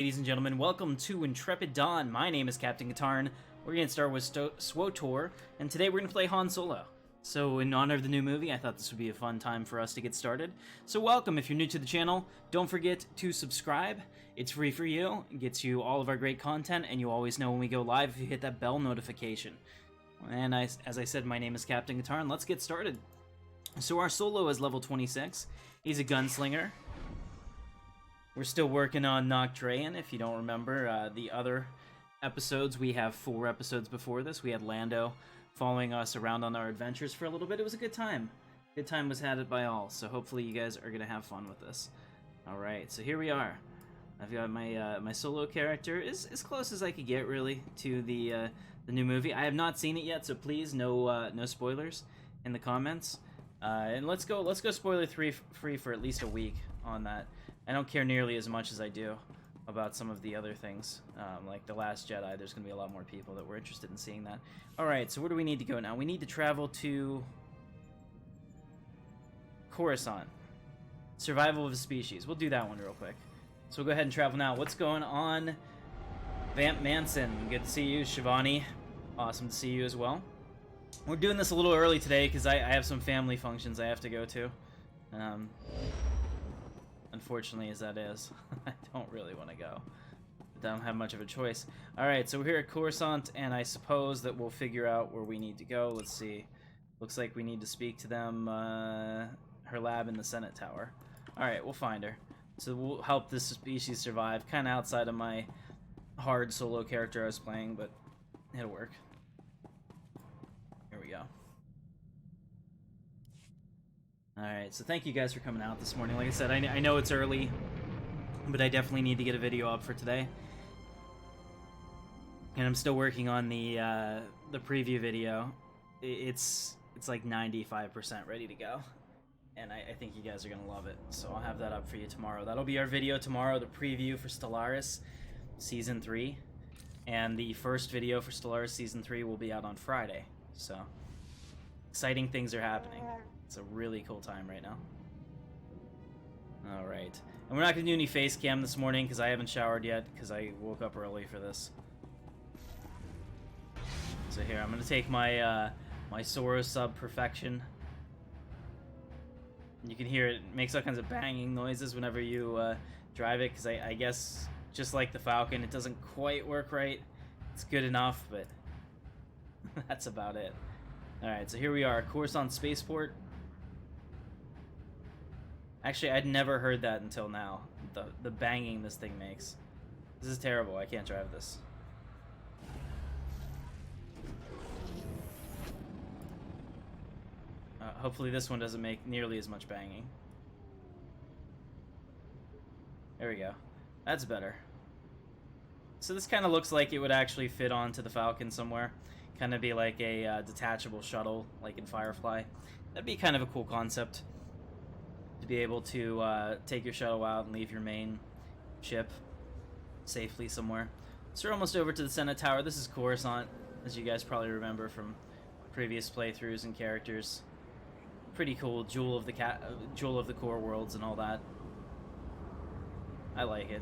Ladies and gentlemen, welcome to Intrepid Dawn. My name is Captain Katarn. We're going to start with SWTOR, and today we're going to play Han Solo. So in honor of the new movie, I thought this would be a fun time for us to get started. So welcome. If you're new to the channel, don't forget to subscribe. It's free for you. It gets you all of our great content, and you always know when we go live if you hit that bell notification. And as I said, my name is Captain Katarn. Let's get started. So our Solo is level 26. He's a gunslinger. We're still working on Noctrayan, if you don't remember the other episodes. We have 4 episodes before this. We had Lando following us around on our adventures for a little bit. It was a good time. Good time was had by all, so hopefully you guys are going to have fun with this. Alright, so here we are. I've got my my Solo character as close as I could get, really, to the new movie. I have not seen it yet, so please, no spoilers in the comments. And let's go spoiler free for at least a week on that. I don't care nearly as much as I do about some of the other things, like The Last Jedi. There's going to be a lot more people that were interested in seeing that. Alright, so where do we need to go now? We need to travel to Khorasan. Survival of a species. We'll do that one real quick. So we'll go ahead and travel now. What's going on? Vamp Manson. Good to see you. Shivani. Awesome to see you as well. We're doing this a little early today because I have some family functions I have to go to. Unfortunately, as that is, I don't really want to go. I don't have much of a choice. Alright, so we're here at Coruscant, and I suppose that we'll figure out where we need to go. Let's see. Looks like we need to speak to them, her lab in the Senate Tower. Alright, we'll find her. So we'll help this species survive, kind of outside of my hard Solo character I was playing, but it'll work. Here we go. Alright, so thank you guys for coming out this morning. Like I said, I know it's early, but I definitely need to get a video up for today. And I'm still working on the preview video. It's like 95% ready to go. And I think you guys are going to love it. So I'll have that up for you tomorrow. That'll be our video tomorrow, the preview for Stellaris Season 3. And the first video for Stellaris Season 3 will be out on Friday. So, exciting things are happening. It's a really cool time right now. Alright. And we're not going to do any face cam this morning because I haven't showered yet because I woke up early for this. So here, I'm going to take my my Soro sub Perfection. You can hear it makes all kinds of banging noises whenever you drive it because I guess, just like the Falcon, it doesn't quite work right. It's good enough, but that's about it. Alright, so here we are, Coruscant Spaceport. Actually, I'd never heard that until now. The banging this thing makes. This is terrible. I can't drive this. Hopefully this one doesn't make nearly as much banging. There we go. That's better. So this kind of looks like it would actually fit onto the Falcon somewhere. Kind of be like a detachable shuttle, like in Firefly. That'd be kind of a cool concept. To be able to take your shuttle out and leave your main ship safely somewhere. So we're almost over to the Senate Tower. This is Coruscant, as you guys probably remember from previous playthroughs and characters. Pretty cool, Jewel of the Core worlds and all that. I like it.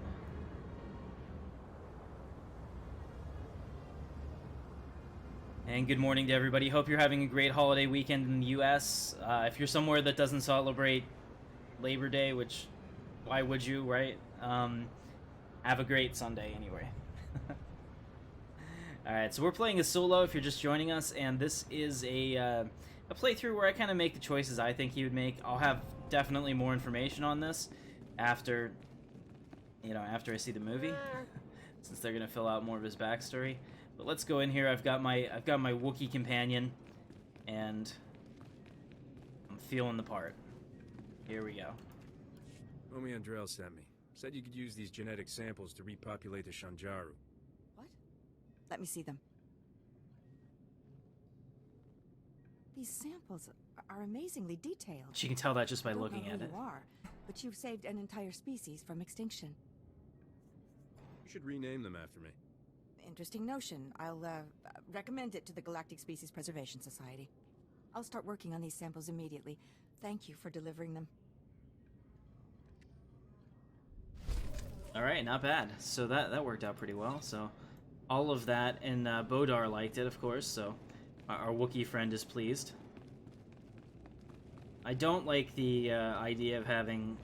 And good morning to everybody. Hope you're having a great holiday weekend in the U.S. If you're somewhere that doesn't celebrate Labor Day, which, why would you, right? Have a great Sunday anyway. Alright, so we're playing as Solo if you're just joining us, and this is a playthrough where I kind of make the choices I think he would make. I'll have definitely more information on this after, after I see the movie, since they're going to fill out more of his backstory. But let's go in here. I've got my Wookiee companion, and I'm feeling the part. Here we go. Omi Andrell sent me. Said you could use these genetic samples to repopulate the Shanjaru. What? Let me see them. These samples are amazingly detailed. She can tell that just by looking at it. You are, but you've saved an entire species from extinction. You should rename them after me. Interesting notion. I'll recommend it to the Galactic Species Preservation Society. I'll start working on these samples immediately. Thank you for delivering them. Alright, not bad. So that worked out pretty well. So all of that, and Bodar liked it, of course, so our Wookiee friend is pleased. I don't like the idea of having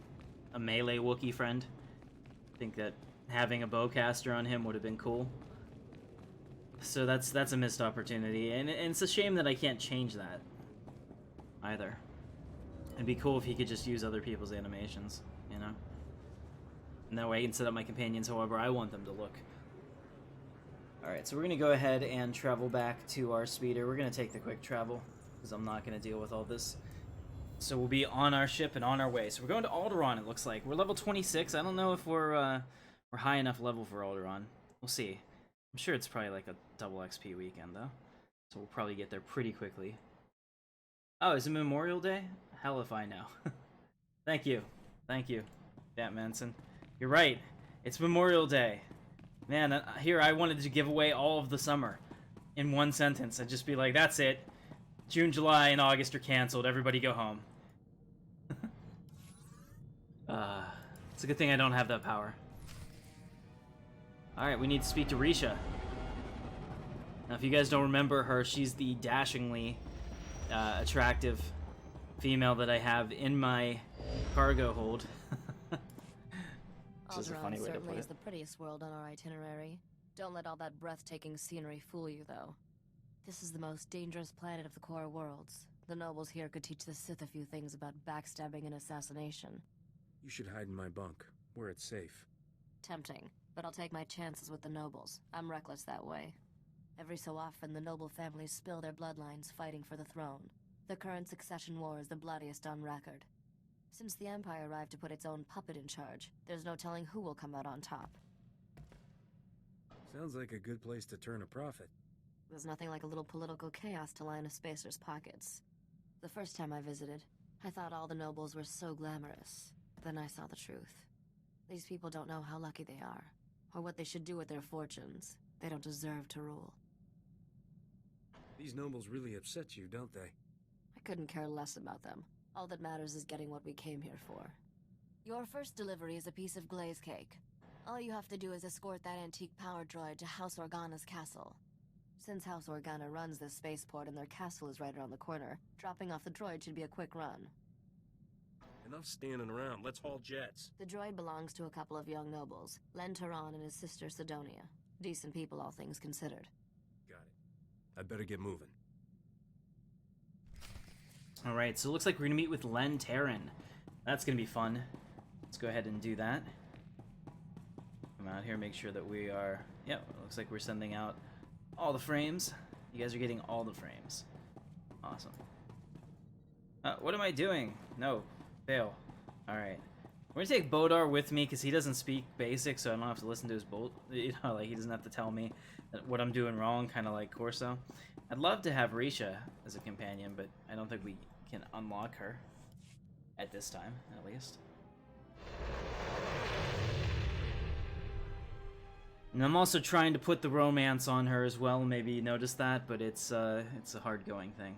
a melee Wookiee friend. I think that having a bowcaster on him would have been cool. So that's a missed opportunity, and it's a shame that I can't change that either. It'd be cool if he could just use other people's animations, you know? And that way I can set up my companions however I want them to look. Alright, so we're going to go ahead and travel back to our speeder. We're going to take the quick travel, because I'm not going to deal with all this. So we'll be on our ship and on our way. So we're going to Alderaan, it looks like. We're level 26. I don't know if we're high enough level for Alderaan. We'll see. I'm sure it's probably like a double XP weekend, though. So we'll probably get there pretty quickly. Oh, is it Memorial Day? Hell if I know. Thank you. Thank you, Dan Manson. You're right. It's Memorial Day. Man, here I wanted to give away all of the summer in one sentence. I'd just be like, that's it. June, July, and August are canceled. Everybody go home. It's a good thing I don't have that power. Alright, we need to speak to Rita. Now, if you guys don't remember her, she's the dashingly attractive female that I have in my cargo hold. Which is a funny way to put it. Is the prettiest world on our itinerary. Don't let all that breathtaking scenery fool you, though. This is the most dangerous planet of the core worlds. The nobles here could teach the Sith a few things about backstabbing and assassination. You should hide in my bunk, where it's safe. Tempting, but I'll take my chances with the nobles. I'm reckless that way. Every so often, the noble families spill their bloodlines fighting for the throne. The current succession war is the bloodiest on record. Since the Empire arrived to put its own puppet in charge, there's no telling who will come out on top. Sounds like a good place to turn a profit. There's nothing like a little political chaos to line a spacer's pockets. The first time I visited, I thought all the nobles were so glamorous. Then I saw the truth. These people don't know how lucky they are, or what they should do with their fortunes. They don't deserve to rule. These nobles really upset you, don't they? I couldn't care less about them. All that matters is getting what we came here for. Your first delivery is a piece of glaze cake. All you have to do is escort that antique power droid to House Organa's castle. Since House Organa runs this spaceport and their castle is right around the corner, dropping off the droid should be a quick run. Enough standing around, let's haul jets. The droid belongs to a couple of young nobles, Len Taran and his sister Sidonia. Decent people, all things considered. Got it. I better get moving. Alright, so it looks like we're going to meet with Len Taran. That's going to be fun. Let's go ahead and do that. Come out here, make sure that we are... Yep, it looks like we're sending out all the frames. You guys are getting all the frames. Awesome. What am I doing? No. Fail. Alright. We're gonna take Bodar with me because he doesn't speak basic, so I don't have to listen to his you know, like he doesn't have to tell me what I'm doing wrong, kind of like Corso. I'd love to have Rita as a companion, but I don't think we can unlock her at this time, at least. And I'm also trying to put the romance on her as well. Maybe you noticed that, but it's a hard-going thing.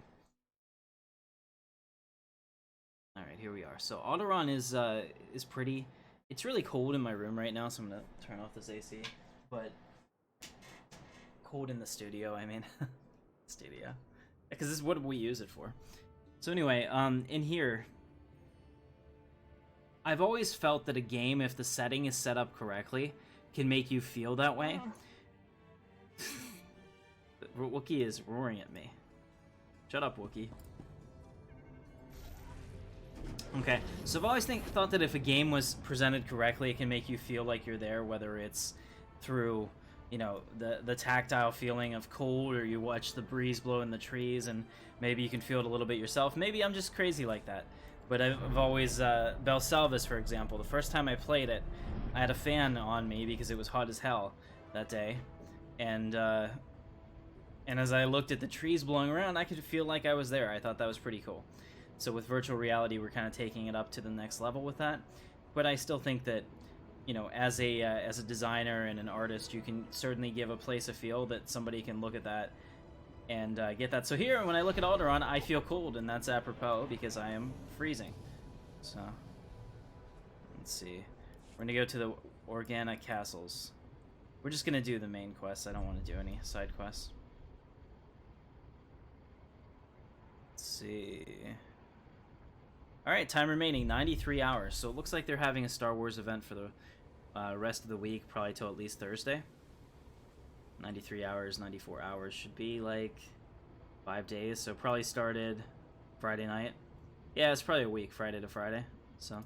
All right, here we are. So Alderaan is pretty. It's really cold in my room right now, so I'm gonna turn off this AC. But cold in the studio. I mean, studio, because this is what we use it for. So anyway, in here, I've always felt that a game, if the setting is set up correctly, can make you feel that way. Wookiee is roaring at me. Shut up, Wookiee. Okay, so I've always thought that if a game was presented correctly, it can make you feel like you're there, whether it's through, you know, the tactile feeling of cold, or you watch the breeze blow in the trees, and maybe you can feel it a little bit yourself. Maybe I'm just crazy like that. But I've always, Belsalvis, for example, the first time I played it, I had a fan on me because it was hot as hell that day. And as I looked at the trees blowing around, I could feel like I was there. I thought that was pretty cool. So with virtual reality, we're kind of taking it up to the next level with that. But I still think that, you know, as a designer and an artist, you can certainly give a place a feel that somebody can look at that and get that. So here, when I look at Alderaan, I feel cold, and that's apropos because I am freezing. So let's see. We're gonna go to the Organic castles. We're just gonna do the main quests. I don't want to do any side quests. Let's see. Alright, time remaining 93 hours. So it looks like they're having a Star Wars event for the rest of the week, probably till at least Thursday. 93 hours, 94 hours should be like 5 days. So probably started Friday night. Yeah, it's probably a week, Friday to Friday. So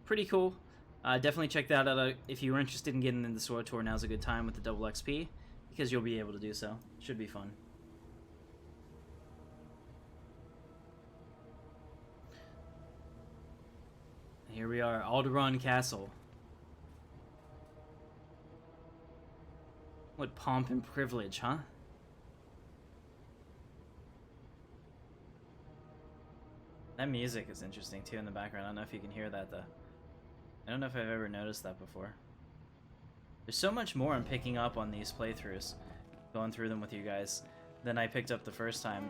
pretty cool. Definitely check that out if you were interested in getting into SWTOR. Now's a good time with the double XP because you'll be able to do so. Should be fun. Here we are, Alderaan Castle. What pomp and privilege, huh? That music is interesting too in the background. I don't know if you can hear that though. I don't know if I've ever noticed that before. There's so much more I'm picking up on these playthroughs, going through them with you guys, than I picked up the first time.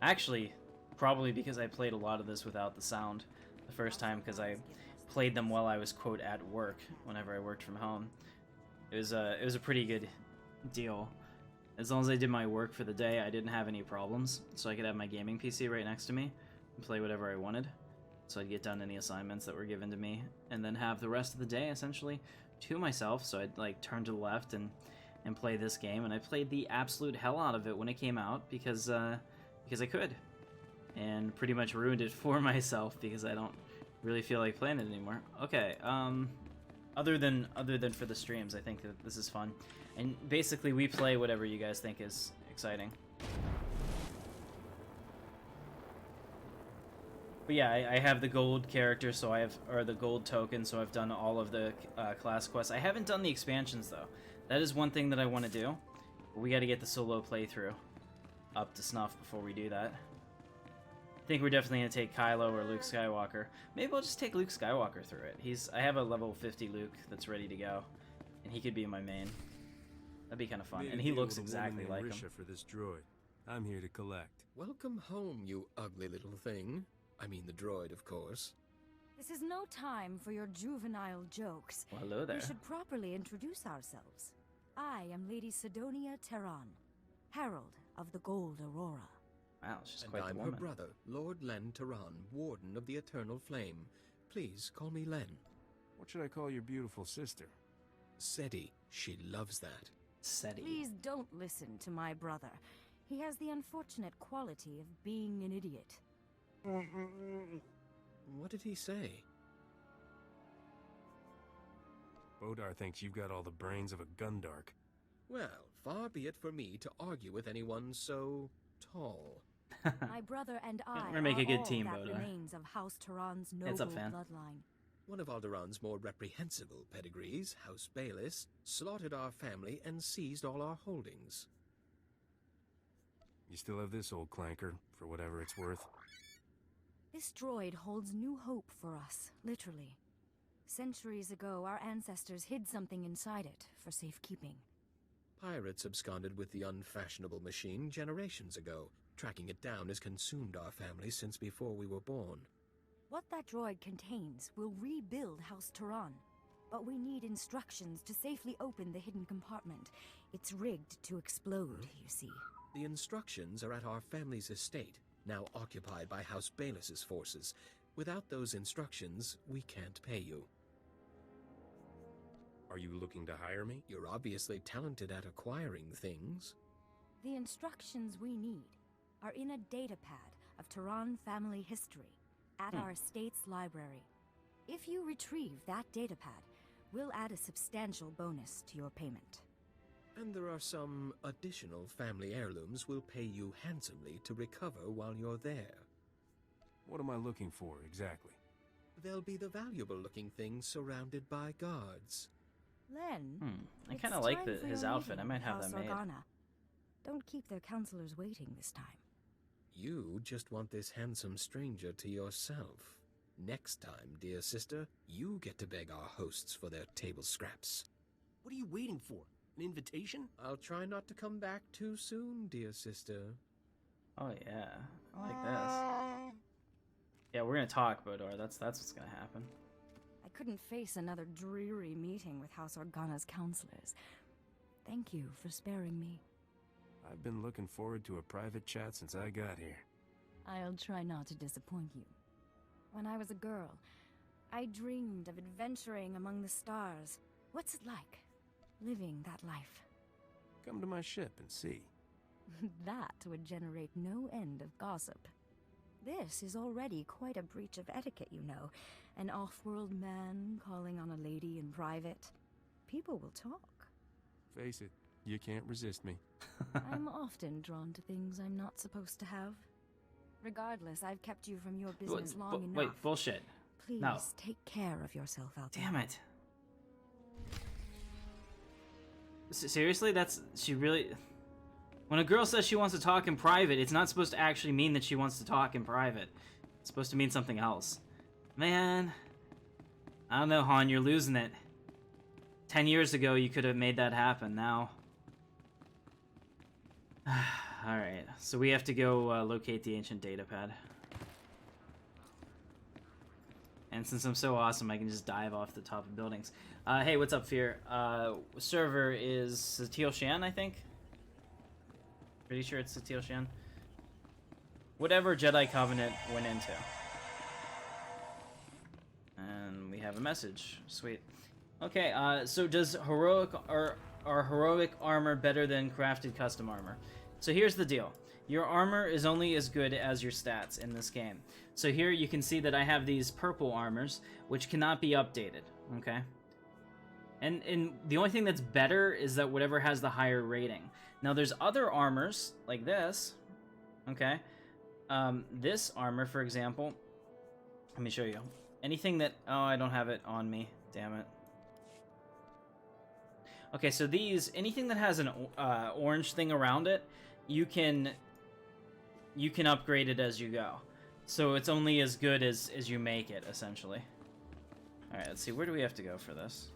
Actually, probably because I played a lot of this without the sound the first time, because I played them while I was, quote, at work, whenever I worked from home. It was a pretty good deal. As long as I did my work for the day, I didn't have any problems, so I could have my gaming PC right next to me and play whatever I wanted. So I'd get done any assignments that were given to me, and then have the rest of the day, essentially, to myself. So I'd, like, turn to the left and play this game, and I played the absolute hell out of it when it came out, because I could. And pretty much ruined it for myself, because I don't really feel like playing it anymore. Okay, other than for the streams, I think that this is fun. And basically, we play whatever you guys think is exciting. But yeah, I have the gold character, so or the gold token, so I've done all of the class quests. I haven't done the expansions, though. That is one thing that I want to do. But we got to get the solo playthrough up to snuff before we do that. I think we're definitely going to take Kylo or Luke Skywalker. Maybe I'll just take Luke Skywalker through it. I have a level 50 Luke that's ready to go, and he could be my main. That'd be kind of fun, and he looks exactly like him. For this droid. I'm here to collect. Welcome home, you ugly little thing. I mean the droid, of course. This is no time for your juvenile jokes. Well, hello there. We should properly introduce ourselves. I am Lady Sidonia Terran, Herald of the Gold Aurora. Wow, she's And quite I'm the her woman. brother, Lord Len Terran, Warden of the Eternal Flame. Please call me Len. What should I call your beautiful sister? Seti, she loves that. SETI. Please don't listen to my brother. He has the unfortunate quality of being an idiot. What did he say? Bodar thinks you've got all the brains of a Gundark. Well, far be it for me to argue with anyone so tall. My brother and I We're gonna make a good all team, that Bodar. remains of House Terran's Heads noble up, fan. bloodline. One of Alderaan's more reprehensible pedigrees, House Bayless, slaughtered our family and seized all our holdings. You still have this old clanker, for whatever it's worth. This droid holds new hope for us, literally. Centuries ago, our ancestors hid something inside it for safekeeping. Pirates absconded with the unfashionable machine generations ago. Tracking it down has consumed our family since before we were born. What that droid contains will rebuild House Terran. But we need instructions to safely open the hidden compartment. It's rigged to explode, you see. The instructions are at our family's estate, now occupied by House Bayless's forces. Without those instructions, we can't pay you. Are you looking to hire me? You're obviously talented at acquiring things. The instructions we need are in a datapad of Terran family history at our estate's library. If you retrieve that datapad, we'll add a substantial bonus to your payment. And there are some additional family heirlooms we'll pay you handsomely to recover while you're there. What am I looking for, exactly? They'll be the valuable-looking things surrounded by guards. Len, I it's kind of like time for his your outfit. I meeting might with have House that made. Organa. Don't keep their counselors waiting this time. You just want this handsome stranger to yourself. Next time, dear sister, you get to beg our hosts for their table scraps. What are you waiting for? An invitation? I'll try not to come back too soon, dear sister. Oh yeah, I like this. Yeah, we're gonna talk, Bodor. That's what's gonna happen. I couldn't face another dreary meeting with House Organa's counselors. Thank you for sparing me. I've been looking forward to a private chat since I got here. I'll try not to disappoint you. When I was a girl, I dreamed of adventuring among the stars. What's it like, living that life? Come to my ship and see. That would generate no end of gossip. This is already quite a breach of etiquette, you know. An off-world man calling on a lady in private. People will talk. Face it, you can't resist me. I'm often drawn to things I'm not supposed to have. Regardless, I've kept you from your business long enough. Wait, bullshit. Please No. take care of yourself out there. Damn it. Seriously? She really... When a girl says she wants to talk in private, it's not supposed to actually mean that she wants to talk in private. It's supposed to mean something else. Man, I don't know, Han, you're losing it. 10 years ago, you could have made that happen. Now... Alright, so we have to go locate the ancient data pad. And since I'm so awesome, I can just dive off the top of buildings. Hey, what's up, Fear? Server is Satil Shan, I think? Pretty sure it's Satil Shan. Whatever Jedi Covenant went into. And we have a message. Sweet. Okay, so does are heroic armor better than crafted custom armor? So here's the deal. Your armor is only as good as your stats in this game. So here you can see that I have these purple armors, which cannot be updated, okay? And the only thing that's better is that whatever has the higher rating. Now there's other armors, like this, okay? This armor, for example, let me show you. Anything that, oh, I don't have it on me, damn it. Okay, so these, anything that has an orange thing around it, you can upgrade it as you go. So it's only as good as you make it, essentially. Alright, let's see, where do we have to go for this?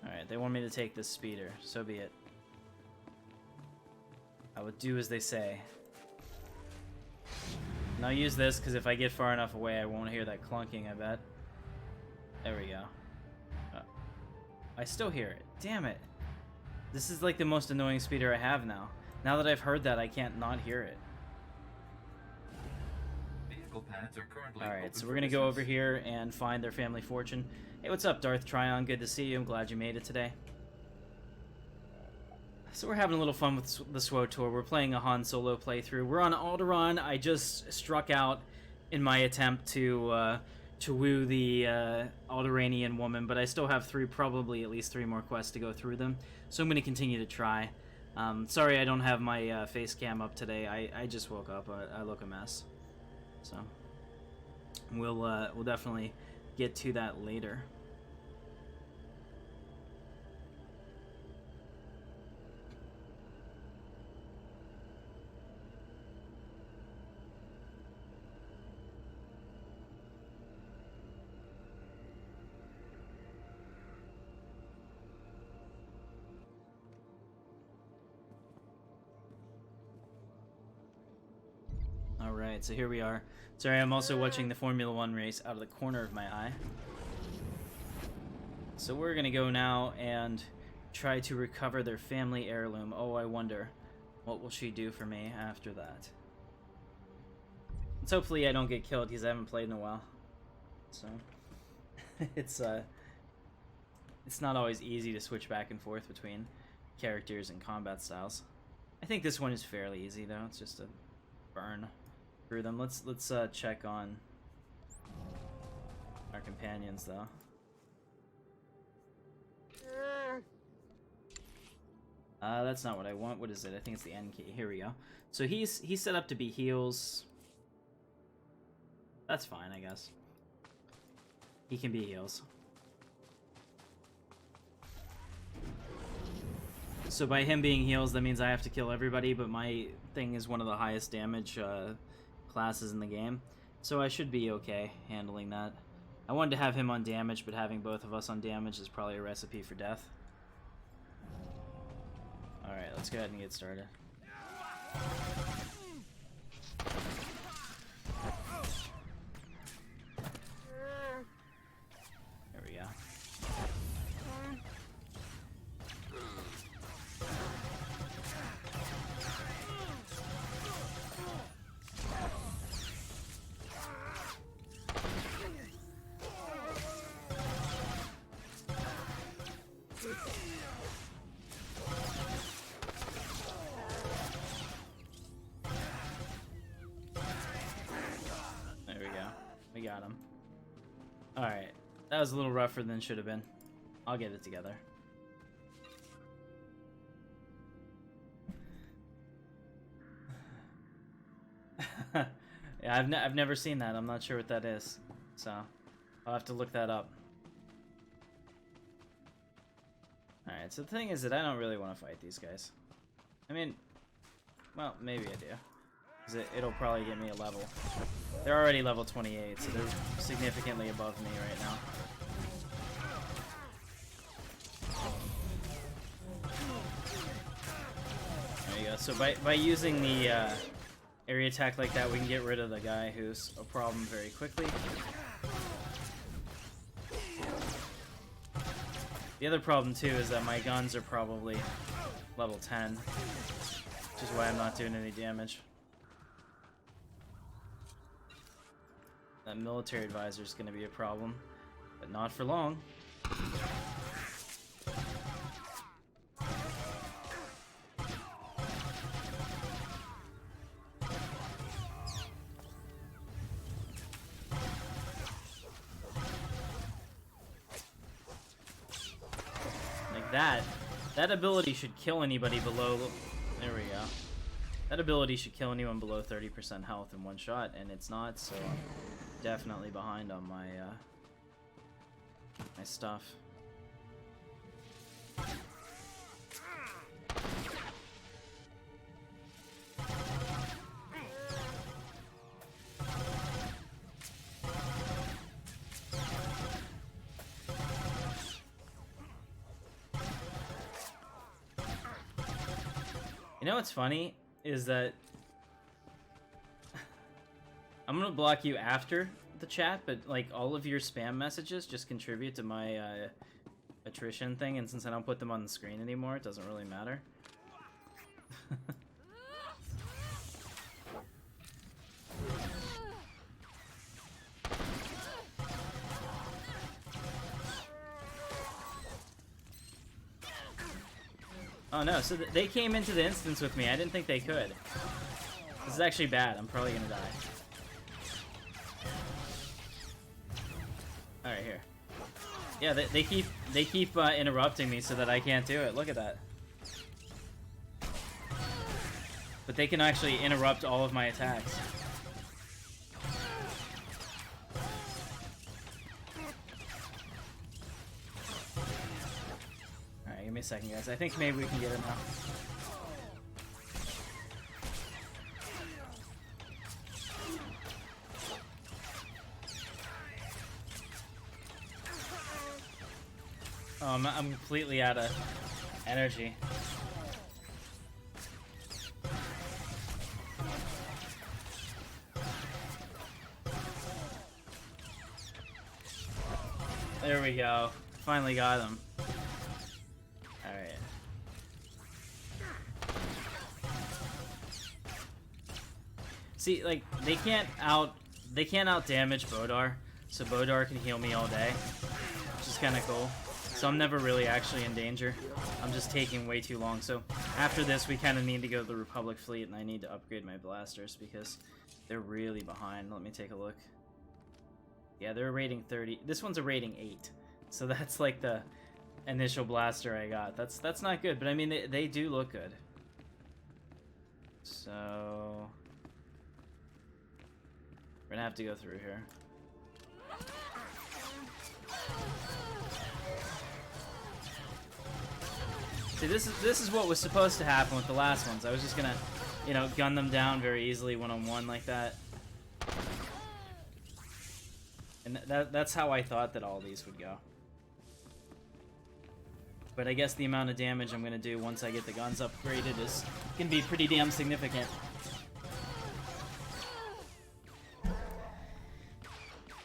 Alright, they want me to take this speeder, so be it. I would do as they say. And I'll use this, because if I get far enough away, I won't hear that clunking, I bet. There we go. I still hear it. Damn it. This is like the most annoying speeder I have now. Now that I've heard that, I can't not hear it. Alright, so we're gonna go over here and find their family fortune. Hey, what's up, Darth Tryon? Good to see you. I'm glad you made it today. So we're having a little fun with the SWTOR. We're playing a Han Solo playthrough. We're on Alderaan. I just struck out in my attempt to woo the Alderaanian woman, but I still have probably at least 3 more quests to go through them. So I'm going to continue to try. Sorry I don't have my face cam up today. I just woke up. I look a mess. So we'll definitely get to that later. Alright, so here we are. Sorry, I'm also watching the Formula 1 race out of the corner of my eye. So we're gonna go now and try to recover their family heirloom. Oh, I wonder, what will she do for me after that? Let's hopefully I don't get killed, because I haven't played in a while. So, it's not always easy to switch back and forth between characters and combat styles. I think this one is fairly easy, though. It's just a burn through them. Let's check on our companions, though. That's not what I want. What is it? I think it's the N key. Here we go. So he's set up to be heals. That's fine, I guess. He can be heals. So by him being heals, that means I have to kill everybody, but my thing is one of the highest damage classes in the game. So I should be okay handling that. I wanted to have him on damage, but having both of us on damage is probably a recipe for death. Alright, let's go ahead and get started. got him. Alright. That was a little rougher than should have been. I'll get it together. Yeah, I've never seen that. I'm not sure what that is. So, I'll have to look that up. Alright, so the thing is that I don't really want to fight these guys. I mean, well, maybe I do. Because it'll probably get me a level. They're already level 28, so they're significantly above me right now. There you go. So by using the area attack like that, we can get rid of the guy who's a problem very quickly. The other problem too is that my guns are probably level 10, which is why I'm not doing any damage. That military advisor is going to be a problem, but not for long. Like that. That ability should kill anybody below... There we go. That ability should kill anyone below 30% health in one shot, and it's not, so I'm definitely behind on my, my stuff. You know what's funny is that I'm gonna block you after the chat, but like all of your spam messages just contribute to my attrition thing, and since I don't put them on the screen anymore, it doesn't really matter. Oh no, so they came into the instance with me. I didn't think they could. This is actually bad. I'm probably gonna die. Alright, here. Yeah, they keep interrupting me so that I can't do it. Look at that. But they can actually interrupt all of my attacks. Alright, give me a second, guys. I think maybe we can get it now. Oh, I'm completely out of energy. There we go. Finally got him. Alright. See, like, they can't out damage Bodar, so Bodar can heal me all day, which is kinda cool. So I'm never really actually in danger. I'm just taking way too long. So after this, we kind of need to go to the Republic fleet, and I need to upgrade my blasters because they're really behind. Let me take a look. Yeah, they're a rating 30. This one's a rating 8. So that's like the initial blaster I got. That's not good, but I mean, they do look good. So we're gonna have to go through here. See, this is what was supposed to happen with the last ones. I was just gonna, you know, gun them down very easily one-on-one like that. And that's how I thought that all these would go. But I guess the amount of damage I'm gonna do once I get the guns upgraded is gonna be pretty damn significant.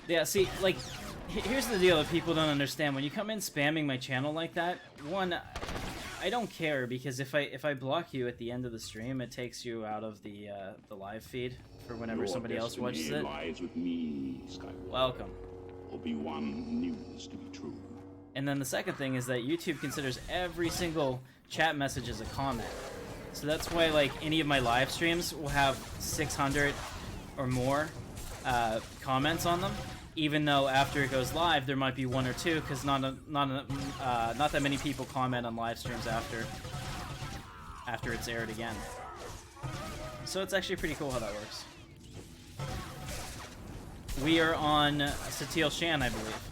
Yeah, see, like, here's the deal that people don't understand. When you come in spamming my channel like that, one, I don't care, because if I block you at the end of the stream, it takes you out of the live feed for whenever somebody else watches it. Lies with me, Skywalker. Welcome. Obi-Wan knew this to be true. And then the second thing is that YouTube considers every single chat message as a comment. So that's why, like, any of my live streams will have 600 or more comments on them. even though after it goes live, there might be one or two, because not that many people comment on live streams after it's aired again. So it's actually pretty cool how that works. We are on Satil Shan, I believe.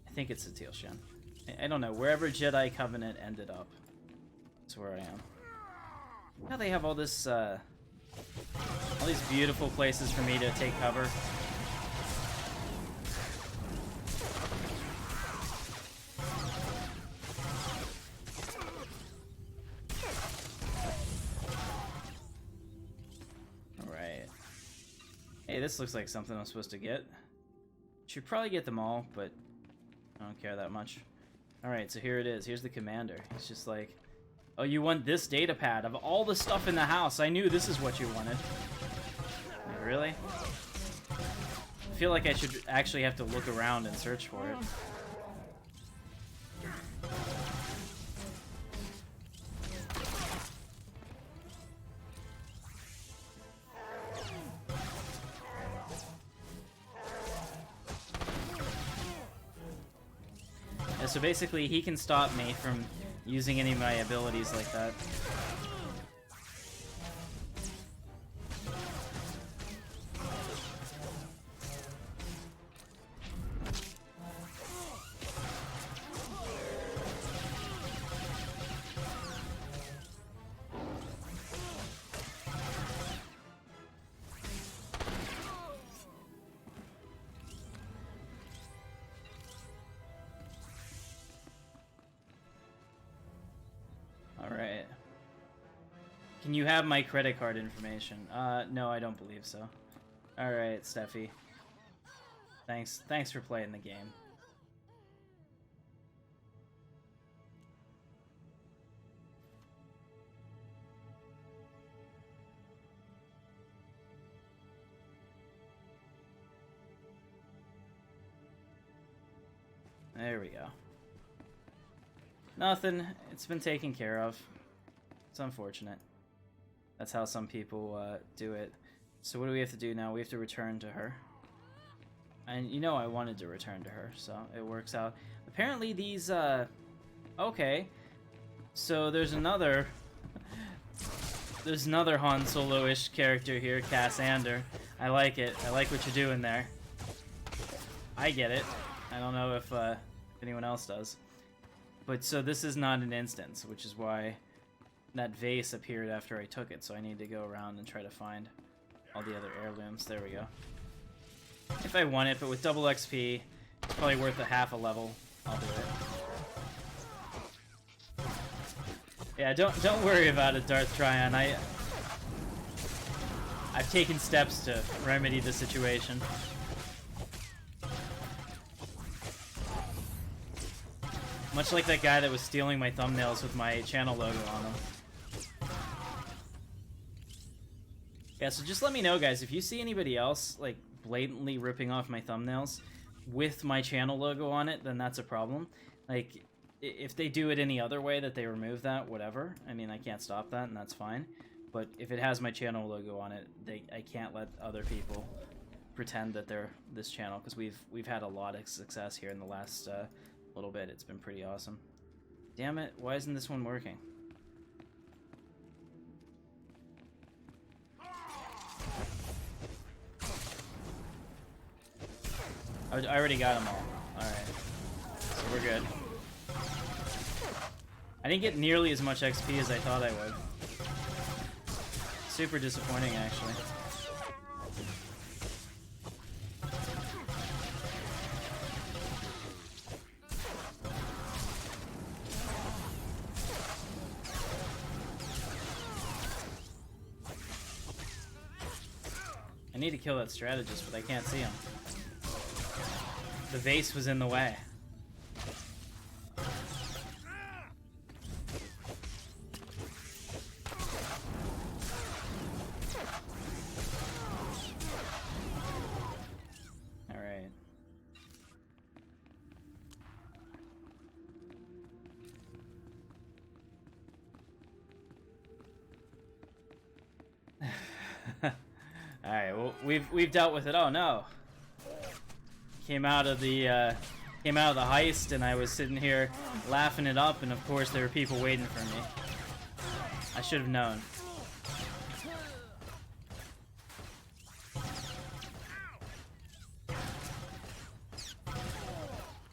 I think it's Satil Shan. I don't know. Wherever Jedi Covenant ended up, that's where I am. Now they have all this, all these beautiful places for me to take cover. Alright. Hey, this looks like something I'm supposed to get. Should probably get them all, but I don't care that much. Alright, so here it is. Here's the commander. It's just like, oh, you want this data pad of all the stuff in the house. I knew this is what you wanted. Like, really? I feel like I should actually have to look around and search for it. Yeah, so basically, he can stop me from using any of my abilities like that. Alright. Can you have my credit card information? No, I don't believe so. Alright, Steffi. Thanks for playing the game. There we go. Nothing. It's been taken care of. It's unfortunate. That's how some people do it. So what do we have to do now? We have to return to her. And you know I wanted to return to her, so it works out. Apparently these, okay. So there's another... there's another Han Solo-ish character here, Cassander. I like it. I like what you're doing there. I get it. I don't know if anyone else does. But so this is not an instance, which is why that vase appeared after I took it, so I need to go around and try to find all the other heirlooms. There we go. If I want it, but with double XP, it's probably worth a half a level. I'll do it. Yeah, don't worry about it, Darth Tryon. I've taken steps to remedy the situation. Much like that guy that was stealing my thumbnails with my channel logo on them. Yeah, so just let me know, guys, if you see anybody else, like, blatantly ripping off my thumbnails with my channel logo on it, then that's a problem. Like, if they do it any other way, that they remove that, whatever. I mean, I can't stop that, and that's fine. But if it has my channel logo on it, I can't let other people pretend that they're this channel, because we've had a lot of success here in the last... little bit. It's been pretty awesome. Damn it, why isn't this one working? I already got them all. Alright. So we're good. I didn't get nearly as much XP as I thought I would. Super disappointing, actually. I need to kill that strategist, but I can't see him. The vase was in the way. Alright. Alright, we've dealt with it. Oh no. Came out of the heist, and I was sitting here laughing it up, and of course there were people waiting for me. I should have known.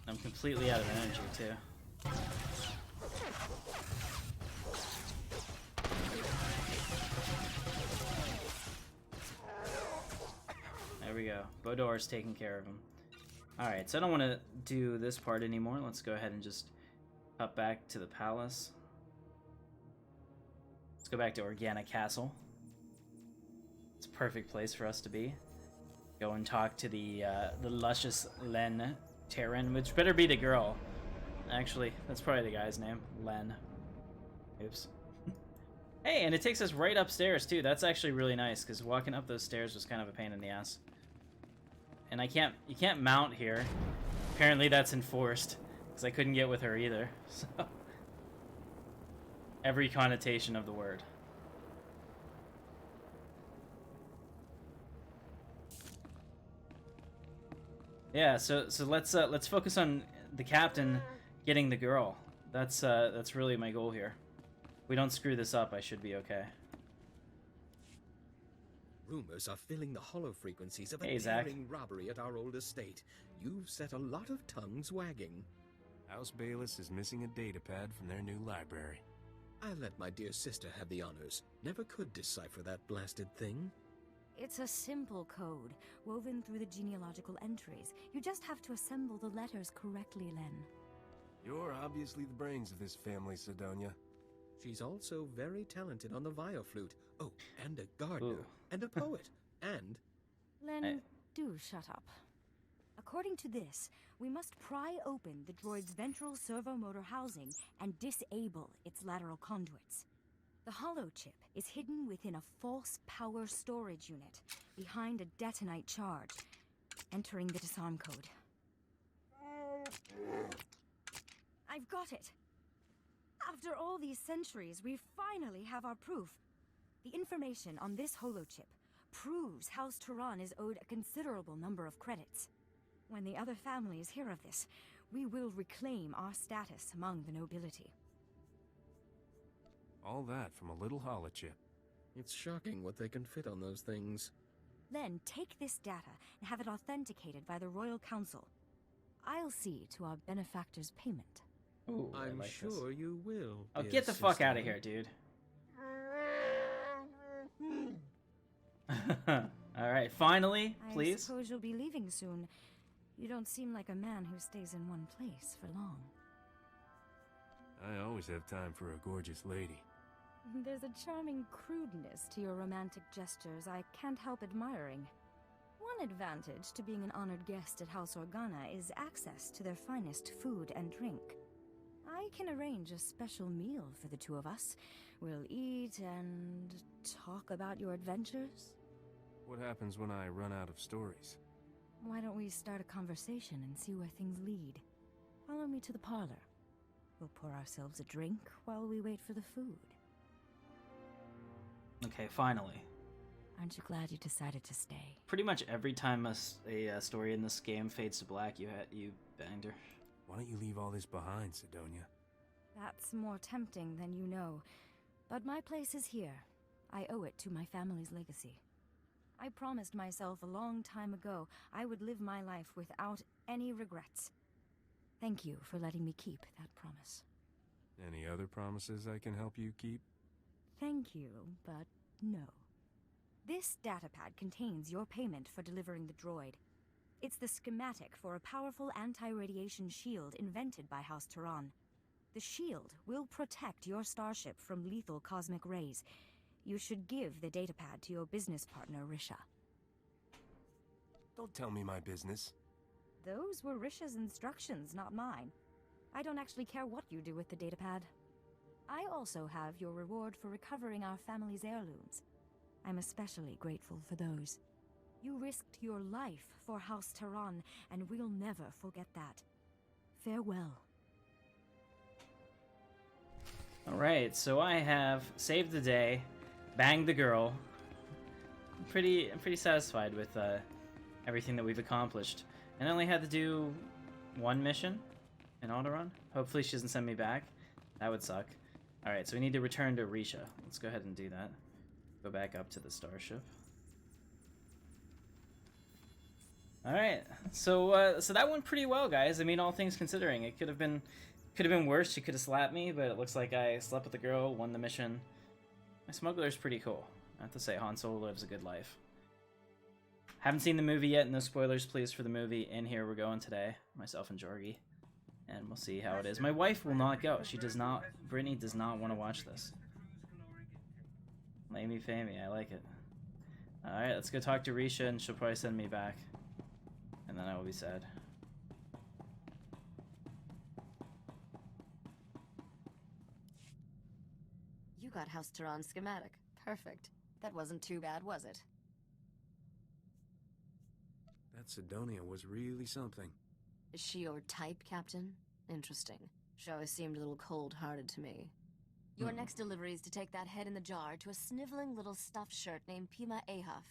I'm completely out of energy too. There we go. Bodor's taking care of him. Alright, so I don't want to do this part anymore. Let's go ahead and just cut back to the palace. Let's go back to Organa Castle. It's a perfect place for us to be. Go and talk to the luscious Len Terran, which better be the girl. Actually, that's probably the guy's name. Len. Oops. Hey, and it takes us right upstairs too. That's actually really nice, because walking up those stairs was kind of a pain in the ass. And you can't mount here. Apparently that's enforced, because I couldn't get with her either. So every connotation of the word. Yeah, so let's focus on the captain getting the girl. That's really my goal here. If we don't screw this up, I should be okay. Rumors are filling the hollow frequencies of a Hey, Zach. daring robbery at our old estate. You've set a lot of tongues wagging. House Bayless is missing a datapad from their new library. I'll let my dear sister have the honors. Never could decipher that blasted thing. It's a simple code, woven through the genealogical entries. You just have to assemble the letters correctly, Len. You're obviously the brains of this family, Sidonia. She's also very talented on the violflute. Oh, and a gardener, Ooh. and a poet, and... Len, do shut up. According to this, we must pry open the droid's ventral servomotor housing and disable its lateral conduits. The holochip is hidden within a false power storage unit behind a detonite charge, entering the disarm code. I've got it! After all these centuries, we finally have our proof. The information on this holochip proves House Turan is owed a considerable number of credits. When the other families hear of this, we will reclaim our status among the nobility. All that from a little holochip. It's shocking what they can fit on those things. Then take this data and have it authenticated by the Royal Council. I'll see to our benefactor's payment. Ooh, I'm like sure this. you will. Oh, dear get the fuck sister. out of here, dude. Alright, finally, I please. suppose you'll be leaving soon. You don't seem like a man who stays in one place for long. I always have time for a gorgeous lady. There's a charming crudeness to your romantic gestures I can't help admiring. One advantage to being an honored guest at House Organa is access to their finest food and drink. I can arrange a special meal for the two of us. We'll eat and talk about your adventures. What happens when I run out of stories? Why don't we start a conversation and see where things lead? Follow me to the parlor. We'll pour ourselves a drink while we wait for the food. Okay, finally. Aren't you glad you decided to stay? Pretty much every time a story in this game fades to black, you banged her. Why don't you leave all this behind, Sidonia? That's more tempting than you know. But my place is here. I owe it to my family's legacy. I promised myself a long time ago I would live my life without any regrets. Thank you for letting me keep that promise. Any other promises I can help you keep? Thank you, but no. This datapad contains your payment for delivering the droid. It's the schematic for a powerful anti-radiation shield invented by House Turan. The shield will protect your starship from lethal cosmic rays. You should give the datapad to your business partner, Risha. Don't tell me my business. Those were Risha's instructions, not mine. I don't actually care what you do with the datapad. I also have your reward for recovering our family's heirlooms. I'm especially grateful for those. You risked your life for House Turan, and we'll never forget that. Farewell. Alright, so I have saved the day, banged the girl, I'm pretty satisfied with everything that we've accomplished. And I only had to do one mission in Alderaan. Hopefully she doesn't send me back. That would suck. Alright, so we need to return to Risha. Let's go ahead and do that. Go back up to the starship. Alright, so so that went pretty well, guys. I mean, all things considering. It could have been worse. She could have slapped me, but it looks like I slept with the girl, won the mission. My smuggler's pretty cool. I have to say, Han Solo lives a good life. Haven't seen the movie yet. No spoilers, please, for the movie. And here we're going today, myself and Jorgie. And we'll see how it is. My wife will not go. She does not. Brittany does not want to watch this. Lamey famey, I like it. Alright, let's go talk to Risha, and she'll probably send me back. And then I will be sad. You got House Tehran schematic. Perfect. That wasn't too bad, was it? That Sidonia was really something. Is she your type, Captain? Interesting. She always seemed a little cold-hearted to me. Your next delivery is to take that head in the jar to a sniveling little stuffed shirt named Pima Ahuf.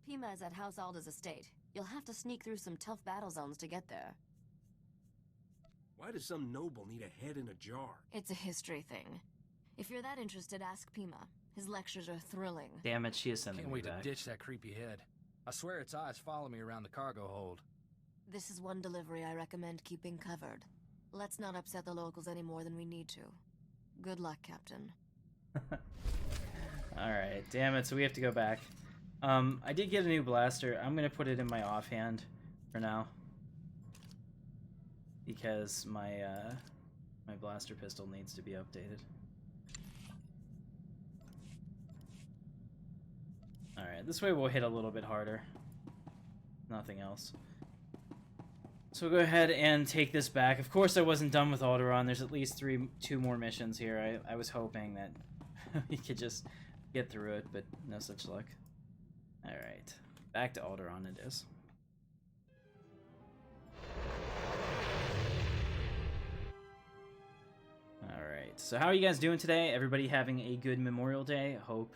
Pima is at House Alda's estate. You'll have to sneak through some tough battle zones to get there. Why does some noble need a head in a jar? It's a history thing. If you're that interested, ask Pima. His lectures are thrilling. Damn it, she is sending Can't me wait back. to ditch that creepy head. I swear its eyes follow me around the cargo hold. This is one delivery I recommend keeping covered. Let's not upset the locals any more than we need to. Good luck, Captain. Alright, damn it, so we have to go back. I did get a new blaster. I'm gonna put it in my offhand for now. Because my my blaster pistol needs to be updated. Alright, this way we'll hit a little bit harder. Nothing else. So we'll go ahead and take this back. Of course I wasn't done with Alderaan. There's at least two more missions here. I was hoping that we could just get through it, but no such luck. Alright, back to Alderaan it is. Alright, so how are you guys doing today? Everybody having a good Memorial Day? I hope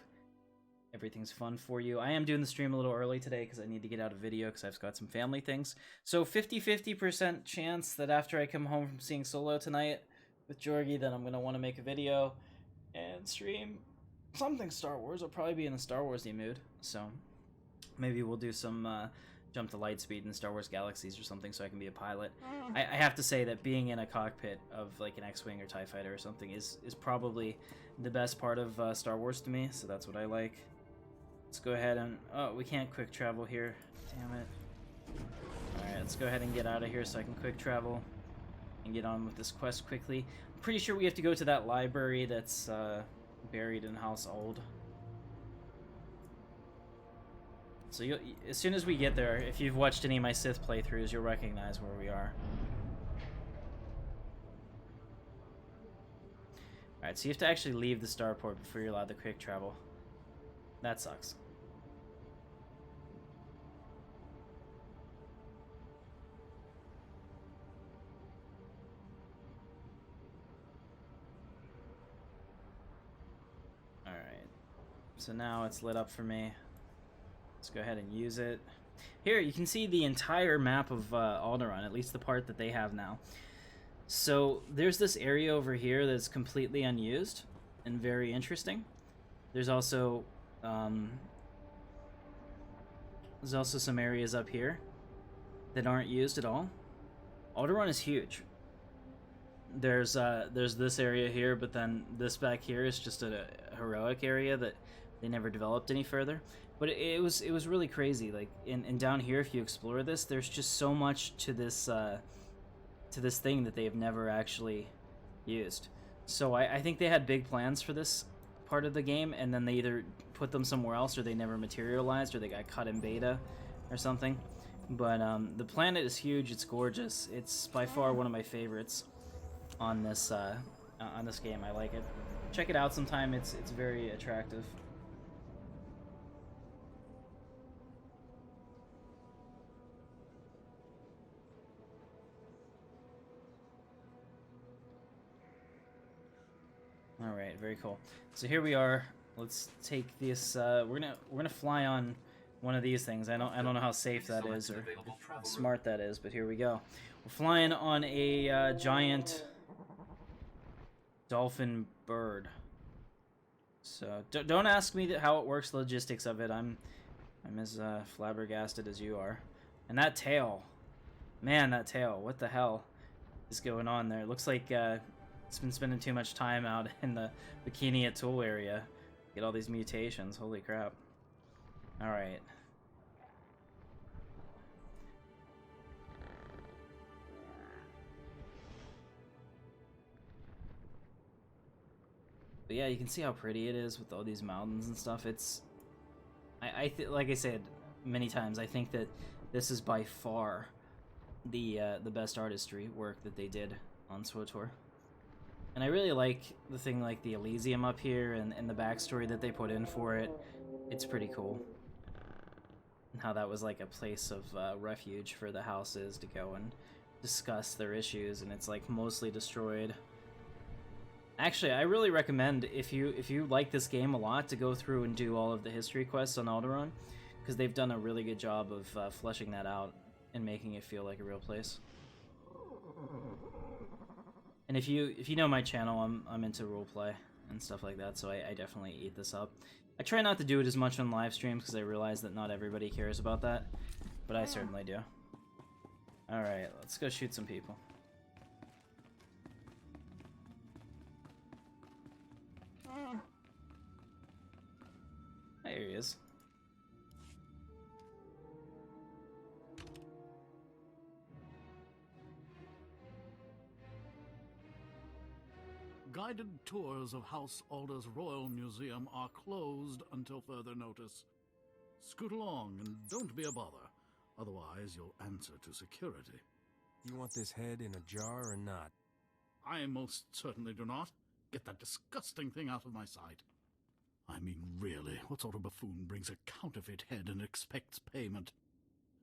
everything's fun for you. I am doing the stream a little early today because I need to get out a video because I've got some family things. So 50-50% chance that after I come home from seeing Solo tonight with Jorgie, then I'm going to want to make a video and stream something Star Wars. I'll probably be in a Star Wars-y mood. So maybe we'll do some jump to lightspeed in Star Wars Galaxies or something so I can be a pilot. I have to say that being in a cockpit of like an X-Wing or TIE Fighter or something is probably the best part of Star Wars to me, so that's what I like. Let's go ahead and... Oh, we can't quick travel here. Damn it. Alright, let's go ahead and get out of here so I can quick travel and get on with this quest quickly. I'm pretty sure we have to go to that library that's buried in House Old. So as soon as we get there, if you've watched any of my Sith playthroughs, you'll recognize where we are. Alright, so you have to actually leave the starport before you're allowed to quick travel. That sucks. Alright, so now it's lit up for me. Let's go ahead and use it. Here, you can see the entire map of Alderaan, at least the part that they have now. So, there's this area over here that's completely unused and very interesting. There's also some areas up here that aren't used at all. Alderaan is huge. There's this area here, but then this back here is just a heroic area that they never developed any further. But it was really crazy. Like and down here, if you explore this, there's just so much to this thing that they have never actually used. So I think they had big plans for this part of the game, and then they either put them somewhere else, or they never materialized, or they got cut in beta, or something. But the planet is huge. It's gorgeous. It's by far one of my favorites on this game. I like it. Check it out sometime. It's very attractive. Alright, very cool. So here we are. let's take this. We're gonna fly on one of these things. I don't know how safe that is or smart that is, but here we go. We're flying on a giant dolphin bird. So don't ask me how it works, the logistics of it. I'm as flabbergasted as you are. And that tail, man, that tail. What the hell is going on there? It looks like it's been spending too much time out in the Bikini Atoll area. Get all these mutations. Holy crap! All right. But yeah, you can see how pretty it is with all these mountains and stuff. It's, like I said many times, I think that this is by far the best artistry work that they did on SWTOR. And I really like the thing like the Elysium up here and the backstory that they put in for it. It's pretty cool. And how that was like a place of refuge for the houses to go and discuss their issues, and it's like mostly destroyed. Actually, I really recommend, if you like this game a lot, to go through and do all of the history quests on Alderaan, because they've done a really good job of fleshing that out and making it feel like a real place. And if you know my channel, I'm into roleplay and stuff like that, so I definitely eat this up. I try not to do it as much on live streams because I realize that not everybody cares about that, but I certainly do. Alright, let's go shoot some people. There he is. Guided tours of House Alder's Royal Museum are closed until further notice. Scoot along and don't be a bother. Otherwise, you'll answer to security. You want this head in a jar or not? I most certainly do not. Get that disgusting thing out of my sight. I mean, really, what sort of buffoon brings a counterfeit head and expects payment?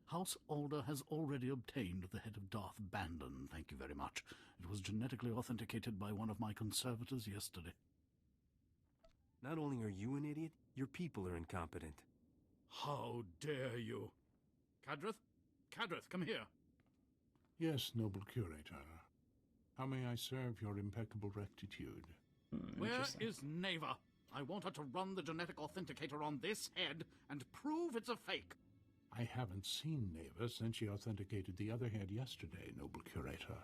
House Alder has already obtained the head of Darth Bandon, thank you very much. It was genetically authenticated by one of my conservators yesterday. Not only are you an idiot, your people are incompetent. How dare you? Kadrith? Kadrith, come here. Yes, noble curator. How may I serve your impeccable rectitude? Where is Neva? I want her to run the genetic authenticator on this head and prove it's a fake. I haven't seen Neva since she authenticated the other head yesterday, noble curator.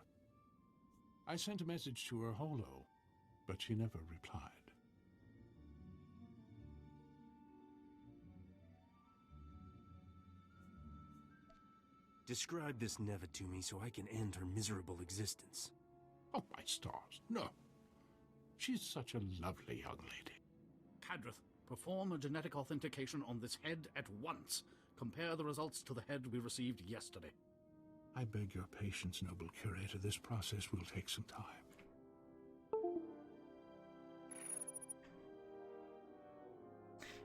I sent a message to her holo, but she never replied. Describe this Neva to me so I can end her miserable existence. Oh, my stars, no. She's such a lovely young lady. Kadrith, perform a genetic authentication on this head at once. Compare the results to the head we received yesterday. I beg your patience, noble curator. This process will take some time.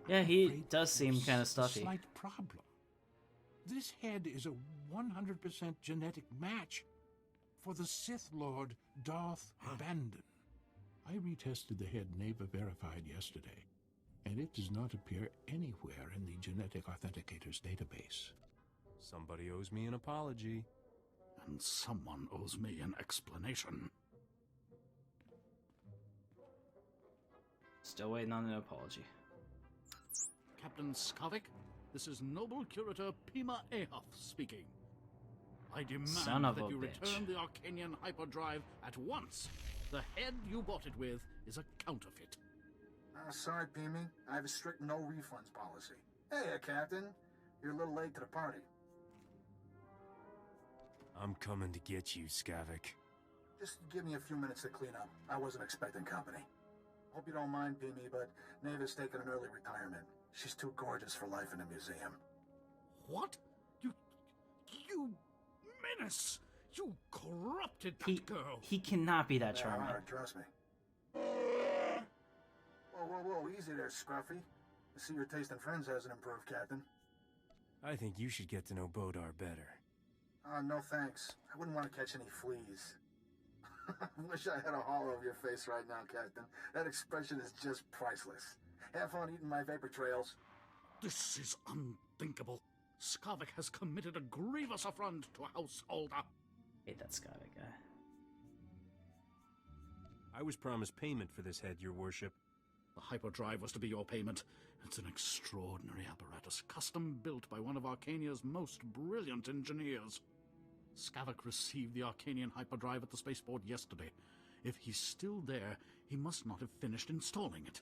Yeah, he does seem kind of stuffy. Slight problem. This head is a 100% genetic match for the Sith Lord Darth Bandon. I retested the head Neva verified yesterday, and it does not appear anywhere in the genetic authenticator's database. Somebody owes me an apology. And someone owes me an explanation. Still waiting on an apology. Captain Skavik, this is Noble Curator Pima Ahoth speaking. I demand that you return the Arcanian hyperdrive at once. The head you bought it with is a counterfeit. Sorry, Pimi. I have a strict no refunds policy. Hey, Captain. You're a little late to the party. I'm coming to get you, Skavik. Just give me a few minutes to clean up. I wasn't expecting company. Hope you don't mind, Pimi, but Neva's taking an early retirement. She's too gorgeous for life in a museum. What? You menace! You corrupted that girl! He cannot be that charming. All right, trust me. Whoa, easy there, Scruffy. I see your taste in friends hasn't improved, Captain. I think you should get to know Bodar better. No thanks. I wouldn't want to catch any fleas. I wish I had a hollow of your face right now, Captain. That expression is just priceless. Have fun eating my vapor trails. This is unthinkable. Skavik has committed a grievous affront to House Alda. Hate that Skavik guy. I was promised payment for this head, your worship. The hyperdrive was to be your payment. It's an extraordinary apparatus, custom built by one of Arcania's most brilliant engineers. Skavik received the Arcanian hyperdrive at the spaceport yesterday. If he's still there, he must not have finished installing it.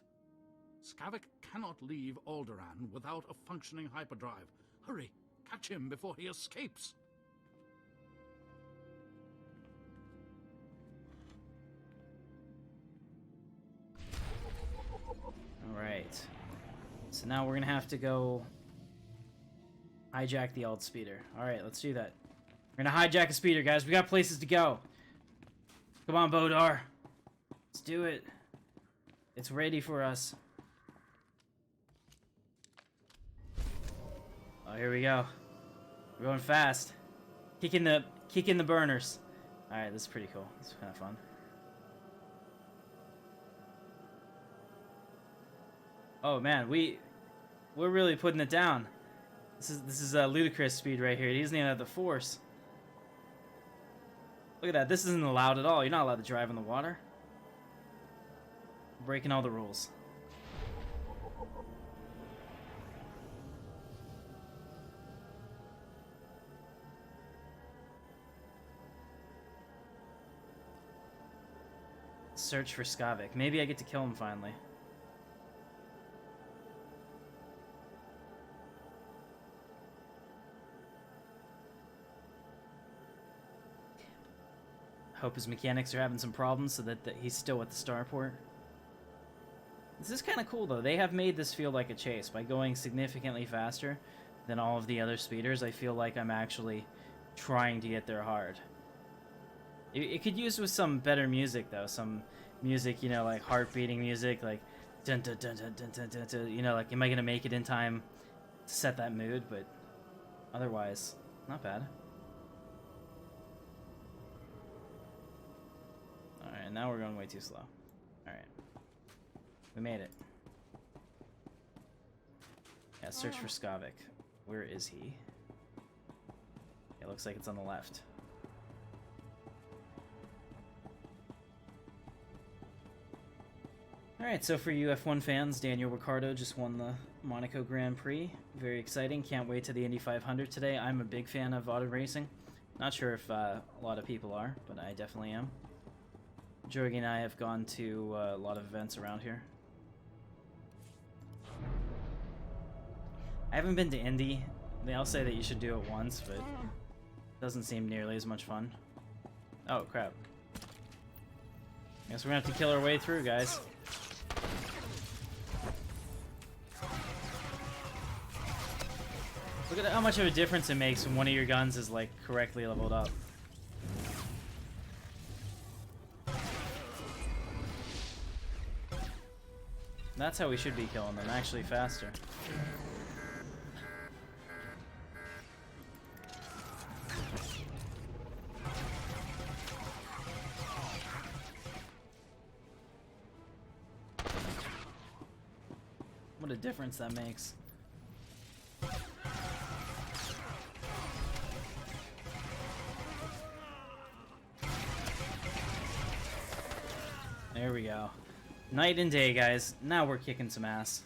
Skavik cannot leave Alderaan without a functioning hyperdrive. Hurry, catch him before he escapes. Alright. So now we're gonna have to go hijack the alt speeder. Alright, let's do that. We're gonna hijack a speeder, guys. We got places to go. Come on, Bodar. Let's do it. It's ready for us. Oh, here we go. We're going fast. Kicking the burners. Alright, this is pretty cool. This is kind of fun. Oh man, we're really putting it down. This is a ludicrous speed right here. He doesn't even have the force. Look at that. This isn't allowed at all. You're not allowed to drive in the water. Breaking all the rules. Search for Skavik. Maybe I get to kill him finally. Hope his mechanics are having some problems so that he's still at the starport. This is kind of cool though. They have made this feel like a chase by going significantly faster than all of the other speeders. I feel like I'm actually trying to get there hard. It could use with some better music though. Some music, you know, like heart beating music, like dun dun dun dun dun dun dun dun. You know, like am I gonna make it in time to set that mood? But otherwise, not bad. Alright, now we're going way too slow. Alright. We made it. Yeah, search for Skavik. Where is he? It looks like it's on the left. Alright, so for you F1 fans, Daniel Ricciardo just won the Monaco Grand Prix. Very exciting. Can't wait to the Indy 500 today. I'm a big fan of auto racing. Not sure if a lot of people are, but I definitely am. Jorgie and I have gone to a lot of events around here. I haven't been to Indy. They all say that you should do it once, but it doesn't seem nearly as much fun. Oh, crap. Guess we're gonna have to kill our way through, guys. Look at how much of a difference it makes when one of your guns is, like, correctly leveled up. That's how we should be killing them, actually faster. What a difference that makes. There we go. Night and day, guys. Now we're kicking some ass.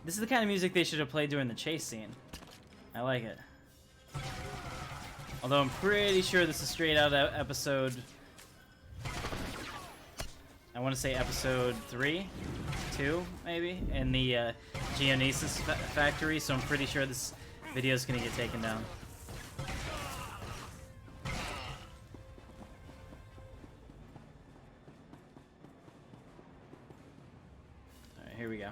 This is the kind of music they should have played during the chase scene. I like it. Although I'm pretty sure this is straight out of episode... I want to say episode 3? 2, maybe? In the Geonesis factory, so I'm pretty sure this video is going to get taken down. Here we go.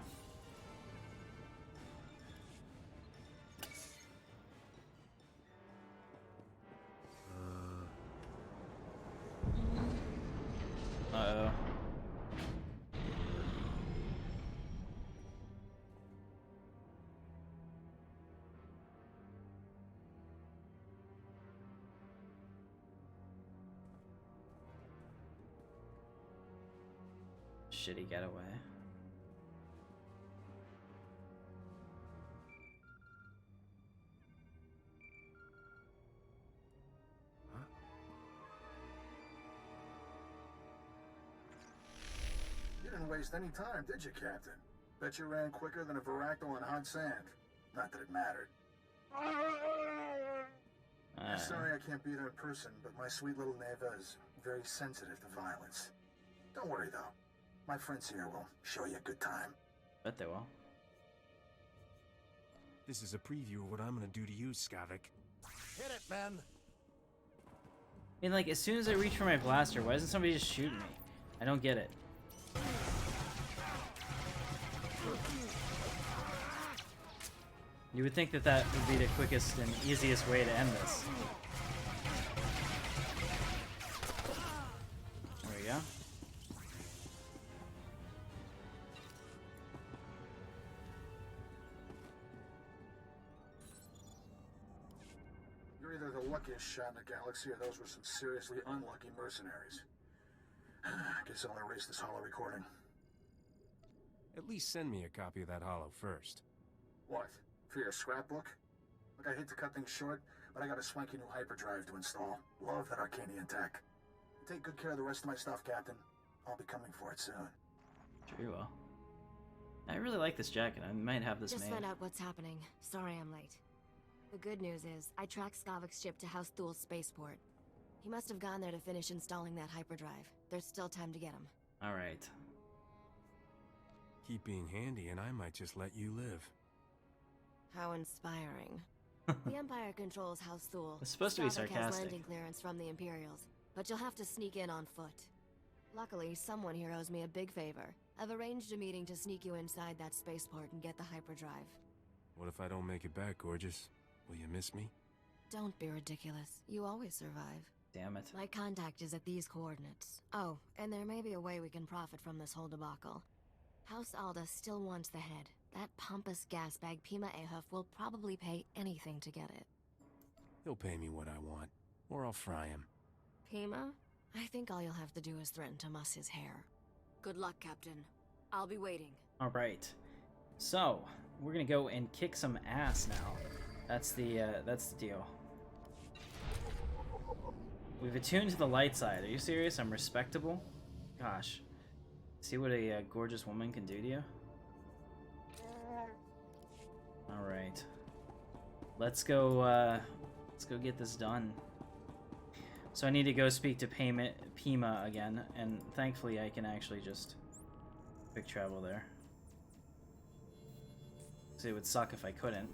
Uh-oh. Shitty getaway. You didn't waste any time, did you, Captain? Bet you ran quicker than a Varactyl on hot sand. Not that it mattered. Sorry I can't be there in person, but my sweet little Neva is very sensitive to violence. Don't worry, though. My friends here will show you a good time. Bet they will. This is a preview of what I'm gonna do to you, Skavik. Hit it, man! I mean, like, as soon as I reach for my blaster, why doesn't somebody just shoot me? I don't get it. You would think that that would be the quickest and easiest way to end this. There we go. You're either the luckiest shot in the galaxy, or those were some seriously unlucky mercenaries. Guess I'll erase this holo recording. At least send me a copy of that holo first. What? For your scrapbook? Look, I hate to cut things short, but I got a swanky new hyperdrive to install. Love that Arcanian tech. Take good care of the rest of my stuff, Captain. I'll be coming for it soon. Sure you will. I really like this jacket. I might have this Just made. found out what's happening. Sorry I'm late. The good news is, I tracked Skavik's ship to House Thul's spaceport. He must have gone there to finish installing that hyperdrive. There's still time to get him. Alright. Keep being handy and I might just let you live. How inspiring. The Empire controls House Thul. It's supposed to be Skavik has sarcastic. landing clearance from the Imperials, but you'll have to sneak in on foot. Luckily, someone here owes me a big favor. I've arranged a meeting to sneak you inside that spaceport and get the hyperdrive. What if I don't make it back, gorgeous? Will you miss me? Don't be ridiculous. You always survive. Damn it. My contact is at these coordinates. Oh, and there may be a way we can profit from this whole debacle. House Alda still wants the head. That pompous gasbag Pima Ahuf will probably pay anything to get it. He'll pay me what I want, or I'll fry him. Pima? I think all you'll have to do is threaten to muss his hair. Good luck, Captain. I'll be waiting. Alright. So, we're gonna go and kick some ass now. That's the deal. We've attuned to the light side. Are you serious? I'm respectable? Gosh. See what a gorgeous woman can do to you? Alright. Let's go get this done. So I need to go speak to Pima again, and thankfully I can actually just quick travel there. So it would suck if I couldn't.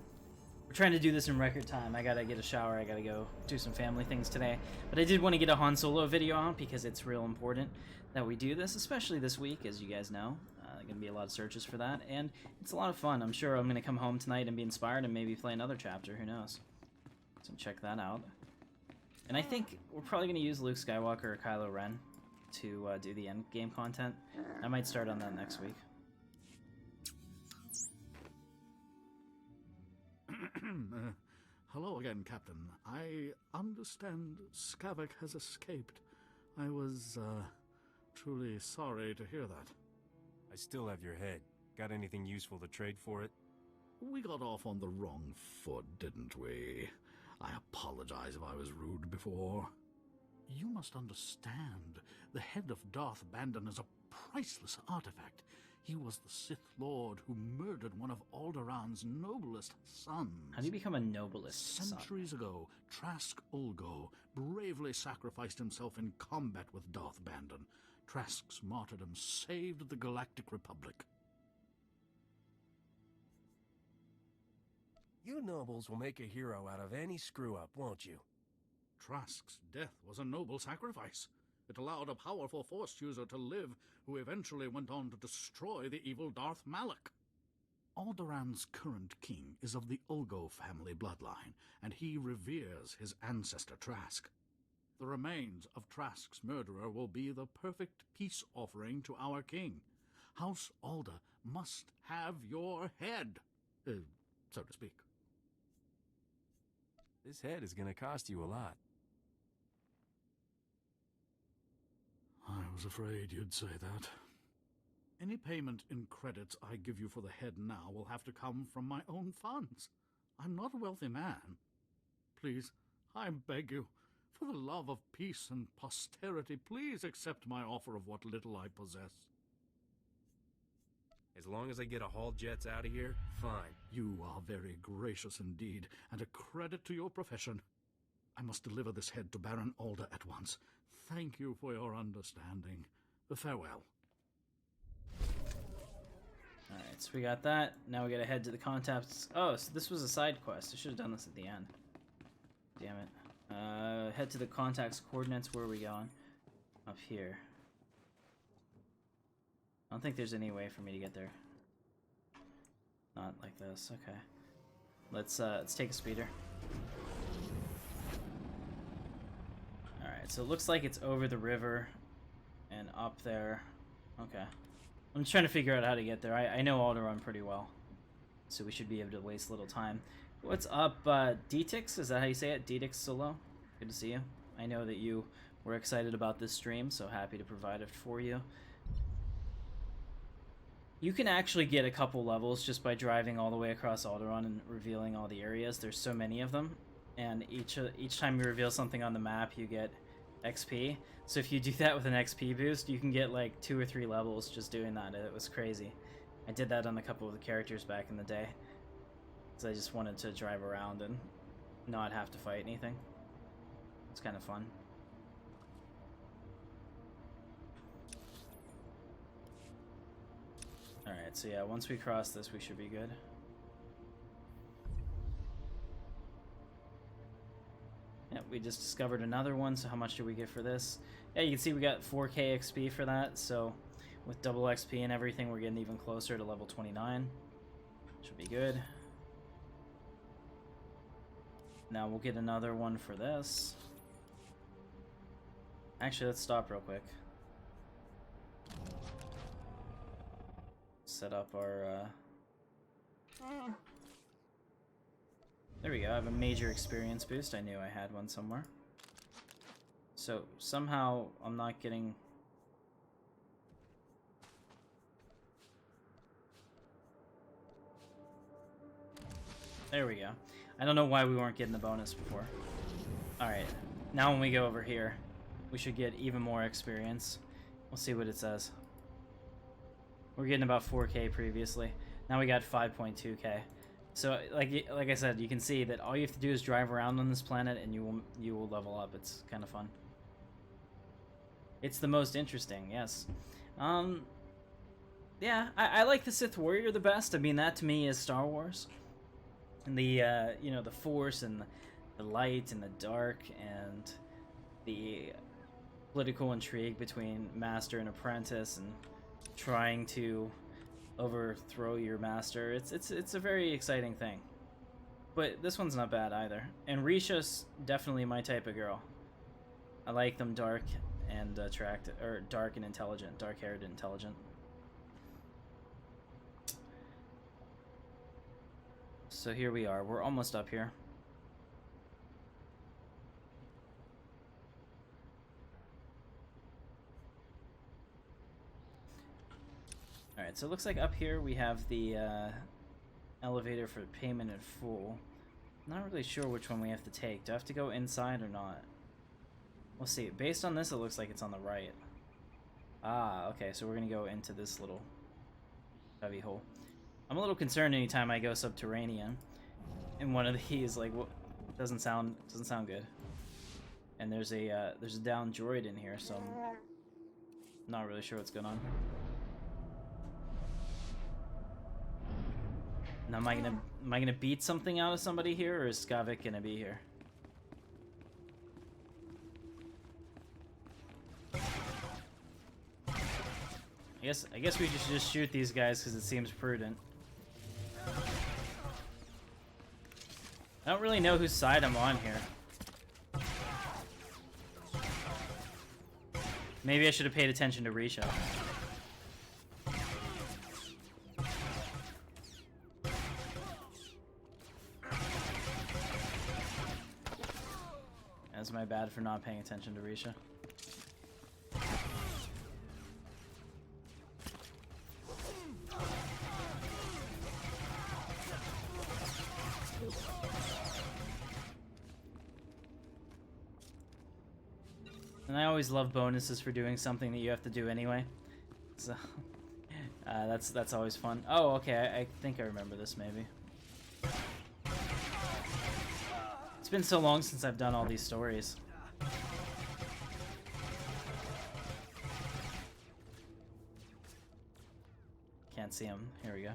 We're trying to do this in record time. I gotta get a shower, I gotta go do some family things today. But I did want to get a Han Solo video out because it's real important that we do this, especially this week, as you guys know. Gonna be a lot of searches for that, and it's a lot of fun. I'm sure I'm gonna come home tonight and be inspired and maybe play another chapter, who knows. So check that out. And I think we're probably gonna use Luke Skywalker or Kylo Ren to do the end game content. I might start on that next week. Hello again, Captain. I understand Skavik has escaped. I was, truly sorry to hear that. I still have your head. Got anything useful to trade for it? We got off on the wrong foot, didn't we? I apologize if I was rude before. You must understand, the head of Darth Bandon is a priceless artifact. He was the Sith Lord who murdered one of Alderaan's noblest sons. How do you become a noblest son? Centuries ago, Trask Ulgo bravely sacrificed himself in combat with Darth Bandon. Trask's martyrdom saved the Galactic Republic. You nobles will make a hero out of any screw-up, won't you? Trask's death was a noble sacrifice. It allowed a powerful Force user to live, who eventually went on to destroy the evil Darth Malak. Alderaan's current king is of the Ulgo family bloodline, and he reveres his ancestor Trask. The remains of Trask's murderer will be the perfect peace offering to our king. House Alda must have your head, so to speak. This head is gonna cost you a lot. I was afraid you'd say that. Any payment in credits I give you for the head now will have to come from my own funds. I'm not a wealthy man. Please, I beg you, for the love of peace and posterity, please accept my offer of what little I possess. As long as I get a haul jets out of here, fine. You are very gracious indeed, and a credit to your profession. I must deliver this head to Baron Alder at once. Thank you for your understanding. Farewell. Alright, so we got that. Now we gotta head to the contacts. Oh, so this was a side quest. I should have done this at the end. Damn it. Head to the contacts coordinates. Where are we going? Up here. I don't think there's any way for me to get there. Not like this. Okay. Let's take a speeder. Alright, so it looks like it's over the river and up there. Okay. I'm just trying to figure out how to get there. I know Alderaan pretty well, so we should be able to waste little time. What's up, Detix? Is that how you say it? Detix Solo? Good to see you. I know that you were excited about this stream, so happy to provide it for you. You can actually get a couple levels just by driving all the way across Alderaan and revealing all the areas. There's so many of them, and each time you reveal something on the map, you get XP. So if you do that with an XP boost, you can get like 2 or 3 levels just doing that. It was crazy. I did that on a couple of the characters back in the day, because I just wanted to drive around and not have to fight anything. It's kind of fun. Alright, so yeah, once we cross this, we should be good. Yeah, we just discovered another one, so how much do we get for this? Yeah, you can see we got 4k XP for that, so with double XP and everything, we're getting even closer to level 29. Should be good. Now we'll get another one for this. Actually, let's stop real quick. Set up our, There we go, I have a major experience boost. I knew I had one somewhere. So, somehow, I'm not getting... There we go. I don't know why we weren't getting the bonus before. Alright, now when we go over here, we should get even more experience. We'll see what it says. We're getting about 4k previously. Now we got 5.2k. So, like I said, you can see that all you have to do is drive around on this planet, and you will level up. It's kind of fun. It's the most interesting, yes. Yeah, I like the Sith Warrior the best. I mean, that to me is Star Wars, and the you know, the Force and the light and the dark and the political intrigue between master and apprentice and trying to overthrow your master. It's a very exciting thing. But this one's not bad either. And Risha's definitely my type of girl. I like them dark and dark and intelligent, dark-haired and intelligent. So here we are. We're almost up here. Alright, so it looks like up here we have the elevator for payment in full. Not really sure which one we have to take. Do I have to go inside or not? We'll see. Based on this, it looks like it's on the right. Ah, okay, so we're gonna go into this little cubby hole. I'm a little concerned anytime I go subterranean, and one of these, like, doesn't sound good. And there's a downed droid in here, so I'm not really sure what's going on. Now, am I gonna beat something out of somebody here, or is Skavik gonna be here? I guess we should just shoot these guys because it seems prudent. I don't really know whose side I'm on here. Maybe I should have paid attention to Risha. That's my bad for not paying attention to Risha. And I always love bonuses for doing something that you have to do anyway. So that's always fun. Oh, okay, I think I remember this maybe. It's been so long since I've done all these stories. Can't see him. Here we go.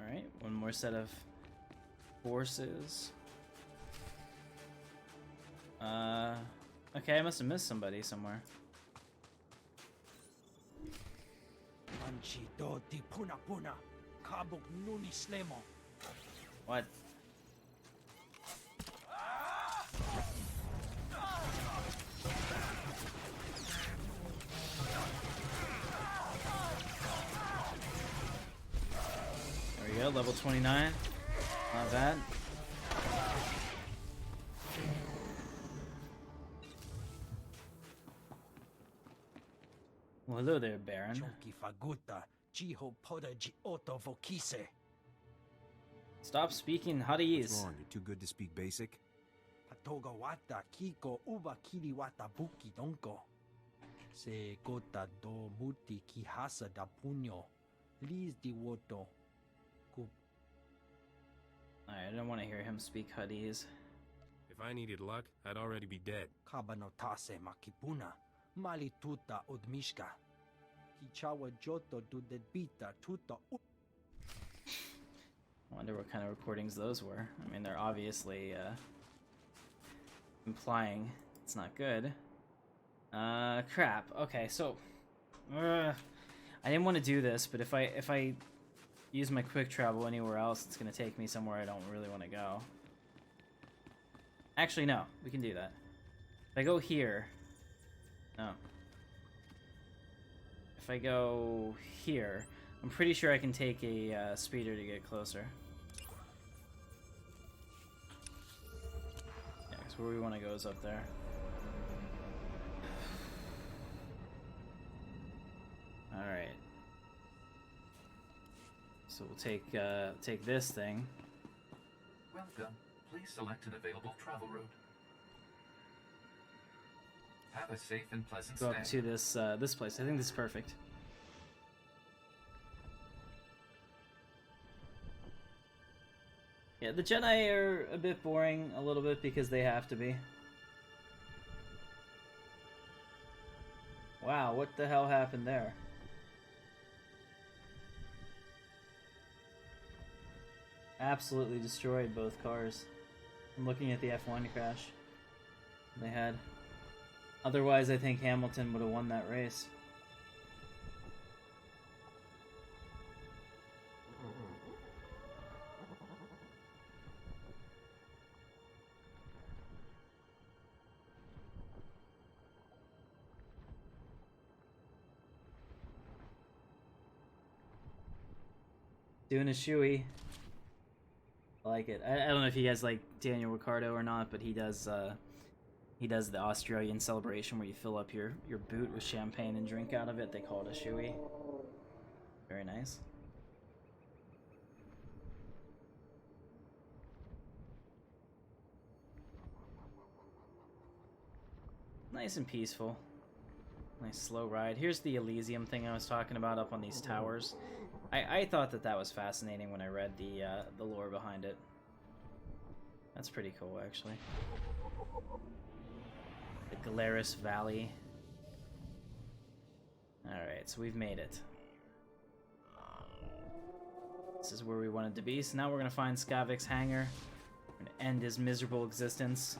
Alright, one more set of forces. Okay, I must have missed somebody somewhere. What? There we go, level 29. Not bad. Well, hello there, Baron. Stop speaking Hadese. What's wrong? You're too good to speak basic? I don't want to hear him speak Hadese. If I needed luck, I'd already be dead. I wonder what kind of recordings those were. I mean, they're obviously implying it's not good. Crap. Okay, so I didn't want to do this, but if I use my quick travel anywhere else, it's gonna take me somewhere I don't really want to go. Actually, no, we can do that. If I go here, no. If I go here, I'm pretty sure I can take a speeder to get closer. Yeah, because where we want to go is up there. Alright. So we'll take this thing. Welcome. Please select an available travel route. Have a safe and pleasant Go stay. up to this place. I think this is perfect. Yeah, the Jedi are a bit boring, a little bit, because they have to be. Wow, what the hell happened there? Absolutely destroyed both cars. I'm looking at the F1 crash they had. Otherwise, I think Hamilton would have won that race. Doing a shoey. I like it. I don't know if you guys like Daniel Ricciardo or not, but he does the Australian celebration where you fill up your boot with champagne and drink out of it. They call it a shoey. Very nice. Nice and peaceful. Nice slow ride. Here's the Elysium thing I was talking about up on these towers. I thought that was fascinating when I read the lore behind it. That's pretty cool, actually. The Galeris Valley. Alright, so we've made it. This is where we wanted to be, so now we're gonna find Skavik's hangar. We're gonna end his miserable existence.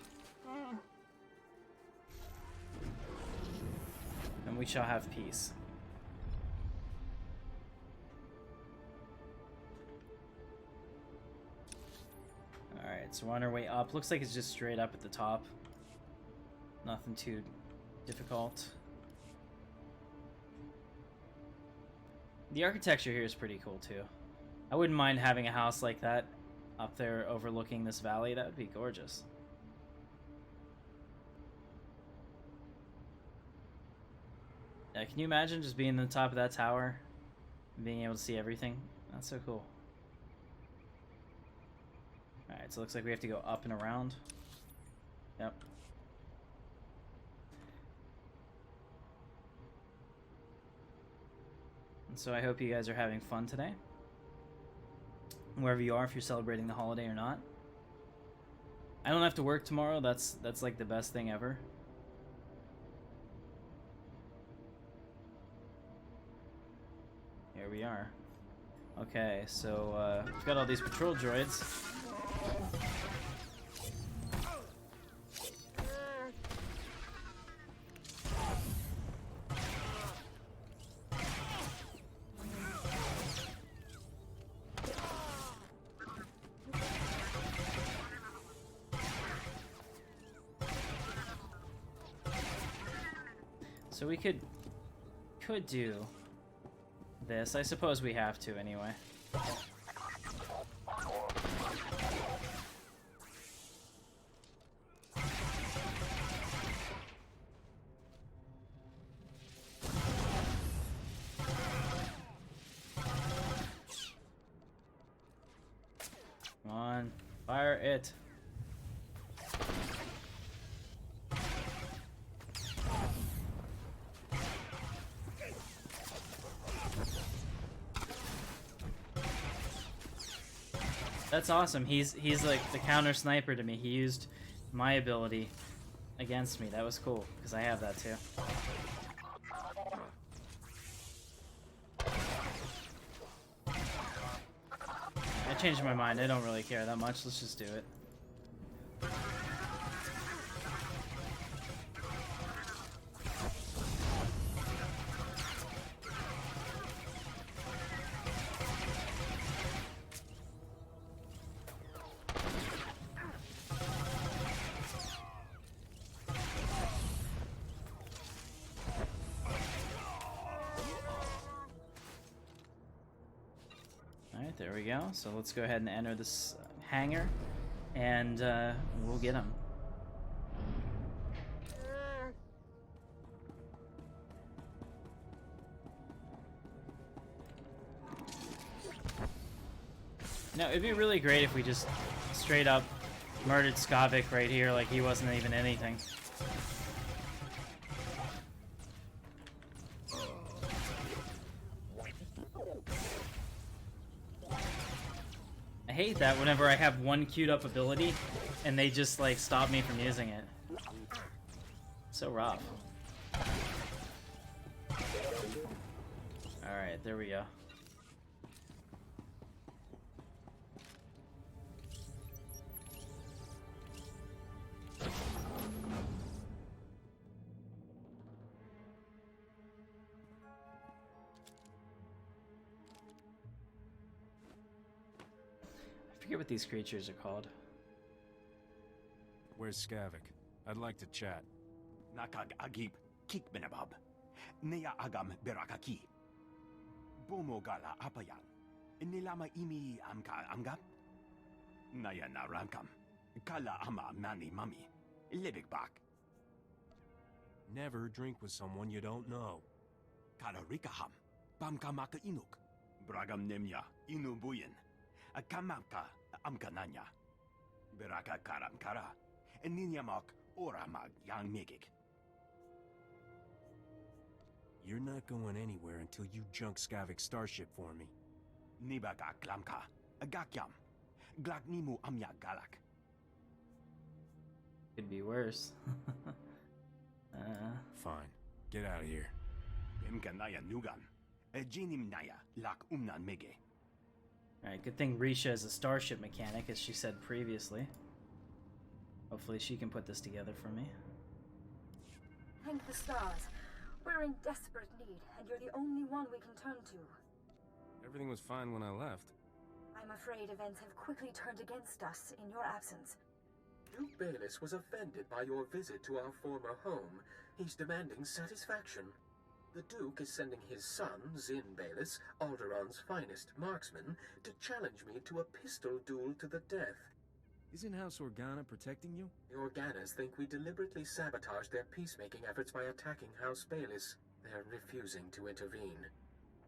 And we shall have peace. Alright, so we're on our way up. Looks like it's just straight up at the top. Nothing too difficult. The architecture here is pretty cool too. I wouldn't mind having a house like that up there overlooking this valley. That would be gorgeous. Can you imagine just being on the top of that tower and being able to see everything? That's so cool. Alright, so it looks like we have to go up and around. Yep. And so I hope you guys are having fun today. Wherever you are, if you're celebrating the holiday or not. I don't have to work tomorrow. That's like the best thing ever. Here we are. Okay, so we've got all these patrol droids. So we could do this. I suppose we have to anyway. Come on, fire it. That's awesome. He's like the counter sniper to me. He used my ability against me. That was cool because I have that too. I changed my mind. I don't really care that much. Let's just do it. There we go. So let's go ahead and enter this hangar, and we'll get him. Now, it'd be really great if we just straight up murdered Skavik right here like he wasn't even anything. I hate that whenever I have one queued up ability and they just like stop me from using it. So rough. Alright, there we go. I forget what these creatures are called. Where's Skavik? I'd like to chat. Nakag agib kikbenabab. Nea agam berakaki. Bomo gala apayan. Nilama imi amka amgap. Naya naramkam. Kala ama mani mami. Libik bak. Never drink with someone you don't know. Kala rikaham. Bamka maka inuk. Bragam nemya inubuyen. Akamaka amkananya. Beraka karam kara. Ninyamak oramag yang megik. You're not going anywhere until you junk Skavik's starship for me. Nibaka klamka. Agakyam. Glaknimu amya galak. Could be worse. Fine. Get out of here. Imkanaya nugan. Jinim naya lak umnan mege. Alright, good thing Risha is a starship mechanic, as she said previously. Hopefully she can put this together for me. Thank the stars. We're in desperate need, and you're the only one we can turn to. Everything was fine when I left. I'm afraid events have quickly turned against us in your absence. Duke Bayless was offended by your visit to our former home. He's demanding satisfaction. The Duke is sending his son, Zin Bayless, Alderaa's finest marksman, to challenge me to a pistol duel to the death. Isn't House Organa protecting you? The Organas think we deliberately sabotaged their peacemaking efforts by attacking House Bayless. they're refusing to intervene.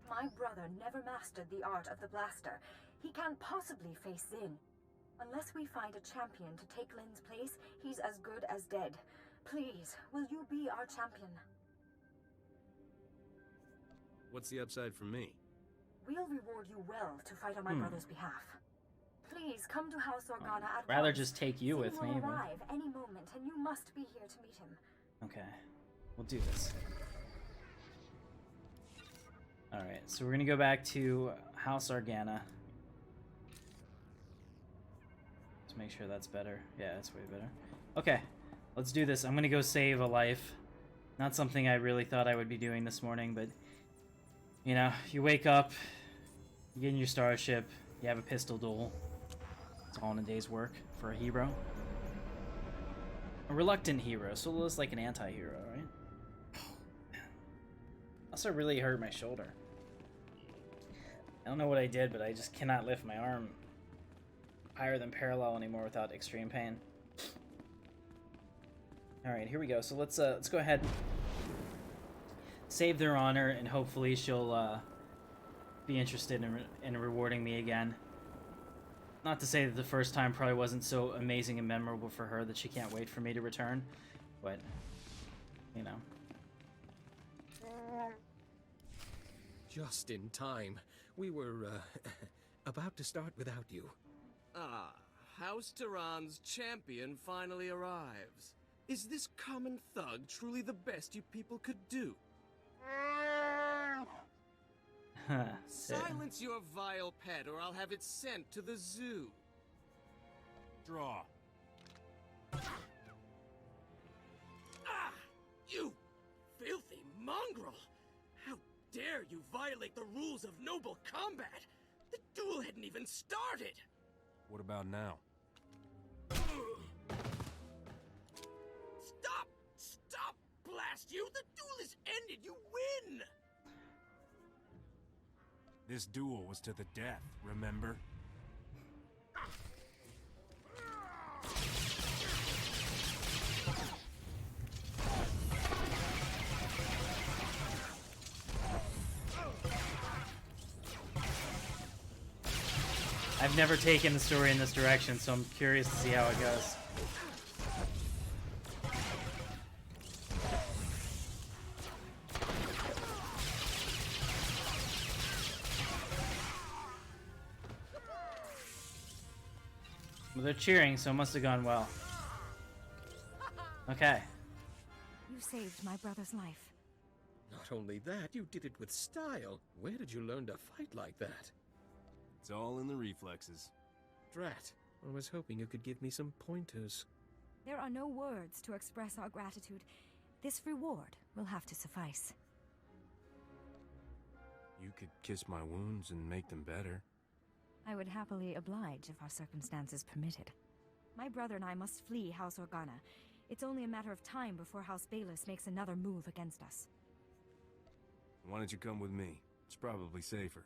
My brother never mastered the art of the blaster. He can't possibly face Zin. Unless we find a champion to take Lin's place, he's as good as dead. Please, will you be our champion? What's the upside for me? We'll reward you well to fight on my brother's behalf. Please come to House Organa at Rather once. just take you Zin with me. will But... arrive any moment, and you must be here to meet him. Okay, we'll do this. Alright, so we're gonna go back to House Organa. Let's make sure that's better. Yeah, that's way better. Okay, let's do this. I'm gonna go save a life. Not something I really thought I would be doing this morning, but... You know, you wake up, you get in your starship, you have a pistol duel. It's all in a day's work for a hero. A reluctant hero, Solo's like an anti-hero, right? Also really hurt my shoulder. I don't know what I did, but I just cannot lift my arm higher than parallel anymore without extreme pain. Alright, here we go. So let's go ahead, save their honor, and hopefully she'll be interested in rewarding me again. Not to say that the first time probably wasn't so amazing and memorable for her that she can't wait for me to return, but, you know. Just in time. We were, about to start without you. Ah, House Tehran's champion finally arrives. Is this common thug truly the best you people could do? Silence your vile pet, or I'll have it sent to the zoo. Draw. Ah! You filthy mongrel! How dare you violate the rules of noble combat? The duel hadn't even started! What about now? Stop! Stop! Blast you! The duel is ended! You win! This duel was to the death, remember? I've never taken the story in this direction, so I'm curious to see how it goes. Well, they're cheering, so it must have gone well. Okay. You saved my brother's life. Not only that, you did it with style. Where did you learn to fight like that? It's all in the reflexes. Drat. I was hoping you could give me some pointers. There are no words to express our gratitude. This reward will have to suffice. You could kiss my wounds and make them better. I would happily oblige if our circumstances permitted. My brother and I must flee House Organa. It's only a matter of time before House Bayless makes another move against us. Why don't you come with me? It's probably safer.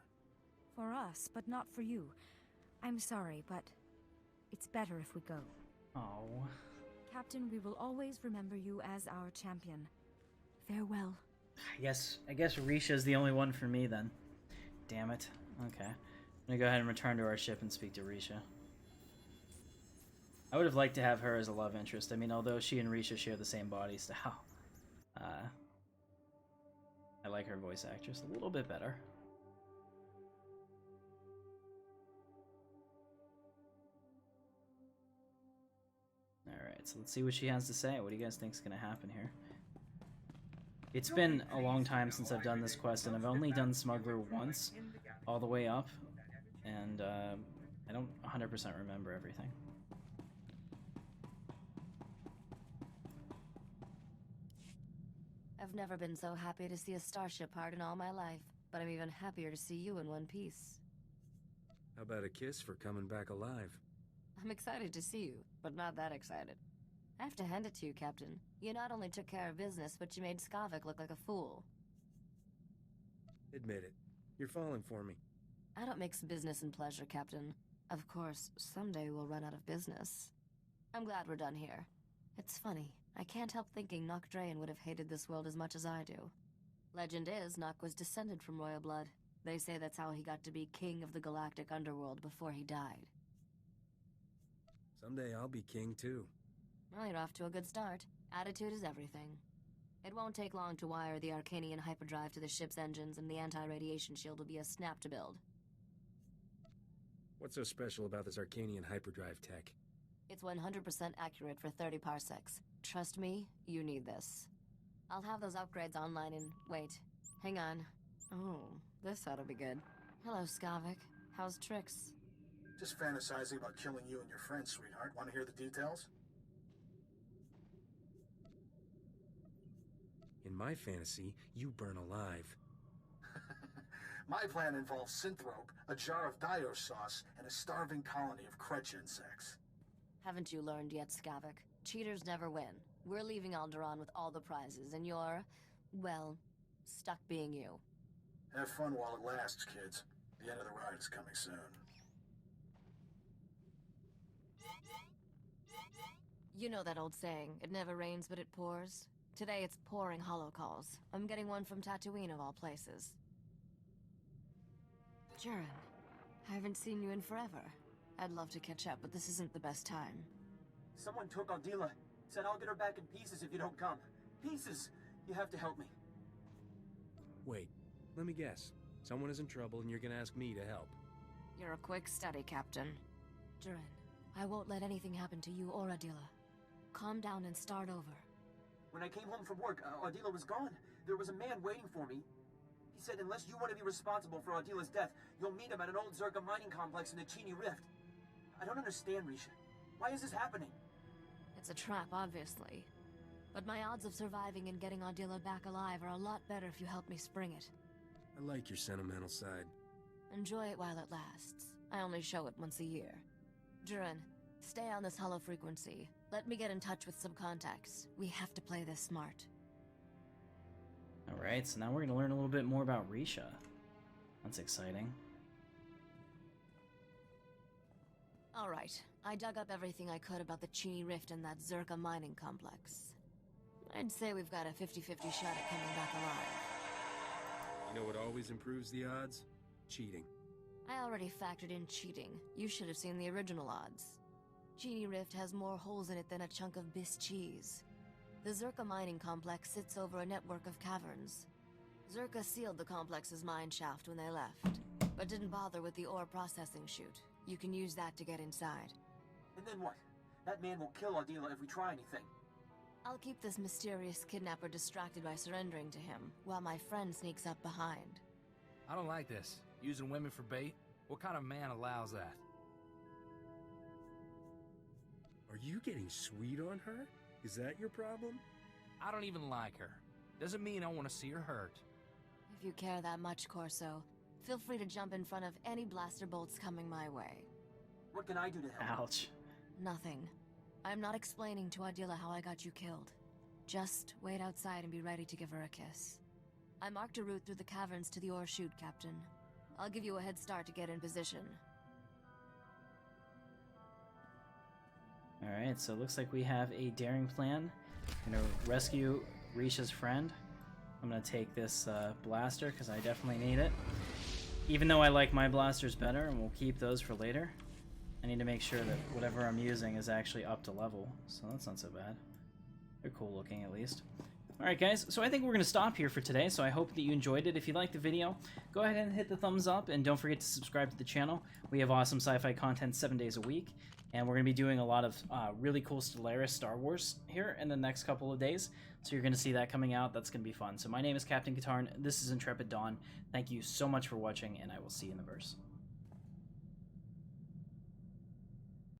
For us, but not for you. I'm sorry, but it's better if we go. Oh. Captain, we will always remember you as our champion. Farewell. I guess Risha's the only one for me then. Damn it. Okay. I'm gonna go ahead and return to our ship and speak to Risha. I would have liked to have her as a love interest. I mean, although she and Risha share the same body style. I like her voice actress a little bit better. Alright, so let's see what she has to say. What do you guys think is going to happen here? It's been a long time since I've done this quest, and I've only done Smuggler once, all the way up, and I don't 100% remember everything. I've never been so happy to see a starship part in all my life, but I'm even happier to see you in one piece. How about a kiss for coming back alive? I'm excited to see you, but not that excited. I have to hand it to you, Captain. You not only took care of business, but you made Skavik look like a fool. Admit it. You're falling for me. I don't mix business and pleasure, Captain. Of course, someday we'll run out of business. I'm glad we're done here. It's funny, I can't help thinking Nokdrayan would have hated this world as much as I do. Legend is, Nock was descended from royal blood. They say that's how he got to be king of the galactic underworld before he died. Someday I'll be king too. Well, you're off to a good start. Attitude is everything. It won't take long to wire the Arcanian hyperdrive to the ship's engines, and the anti-radiation shield will be a snap to build. What's so special about this Arcanian hyperdrive tech? It's 100% accurate for 30 parsecs. Trust me, you need this. I'll have those upgrades online in... wait. Hang on. Oh, this ought to be good. Hello, Skavik. How's Trix? Just fantasizing about killing you and your friends, sweetheart. Want to hear the details? In my fantasy, you burn alive. My plan involves synthrope, a jar of Dio sauce, and a starving colony of Kretch insects. Haven't you learned yet, Skavik? Cheaters never win. We're leaving Alderaan with all the prizes, and you're, well, stuck being you. Have fun while it lasts, kids. The end of the ride is coming soon. You know that old saying, it never rains but it pours? Today it's pouring holocalls. I'm getting one from Tatooine of all places. Jaren, I haven't seen you in forever. I'd love to catch up, but this isn't the best time. Someone took Aldila. Said I'll get her back in pieces if you don't come. Pieces! You have to help me. Wait, let me guess. Someone is in trouble and you're gonna ask me to help. You're a quick study, Captain. Jaren, I won't let anything happen to you or Adila. Calm down and start over. When I came home from work, Ardila was gone. There was a man waiting for me. He said unless you want to be responsible for Ardila's death, you'll meet him at an old Zerka mining complex in the Chini Rift. I don't understand, Risha. Why is this happening? It's a trap, obviously. But my odds of surviving and getting Ardila back alive are a lot better if you help me spring it. I like your sentimental side. Enjoy it while it lasts. I only show it once a year. Jaren, stay on this hollow frequency. Let me get in touch with some contacts. We have to play this smart. Alright, so now we're going to learn a little bit more about Risha. That's exciting. Alright, I dug up everything I could about the Chini Rift and that Zerka mining complex. I'd say we've got a 50-50 shot at coming back alive. You know what always improves the odds? Cheating. I already factored in cheating. You should have seen the original odds. Chini Rift has more holes in it than a chunk of Biss cheese. The Zerka mining complex sits over a network of caverns. Zerka sealed the complex's mine shaft when they left, but didn't bother with the ore processing chute. You can use that to get inside. And then what? That man will kill Ardila if we try anything. I'll keep this mysterious kidnapper distracted by surrendering to him, while my friend sneaks up behind. I don't like this. Using women for bait? What kind of man allows that? Are you getting sweet on her? Is that your problem? I don't even like her. Doesn't mean I want to see her hurt. If you care that much, Corso, feel free to jump in front of any blaster bolts coming my way. What can I do to help? Ouch. Nothing. I'm not explaining to Ardila how I got you killed. Just wait outside and be ready to give her a kiss. I marked a route through the caverns to the ore chute, Captain. I'll give you a head start to get in position. Alright, so it looks like we have a daring plan. We're gonna rescue Risha's friend. I'm gonna take this blaster because I definitely need it. Even though I like my blasters better, and we'll keep those for later. I need to make sure that whatever I'm using is actually up to level, so that's not so bad. They're cool looking at least. Alright guys, so I think we're going to stop here for today, so I hope that you enjoyed it. If you liked the video, go ahead and hit the thumbs up, and don't forget to subscribe to the channel. We have awesome sci-fi content 7 days a week, and we're going to be doing a lot of really cool Stellaris Star Wars here in the next couple of days, so you're going to see that coming out. That's going to be fun. So my name is Captain Katarn, this is Intrepid Dawn. Thank you so much for watching, and I will see you in the verse.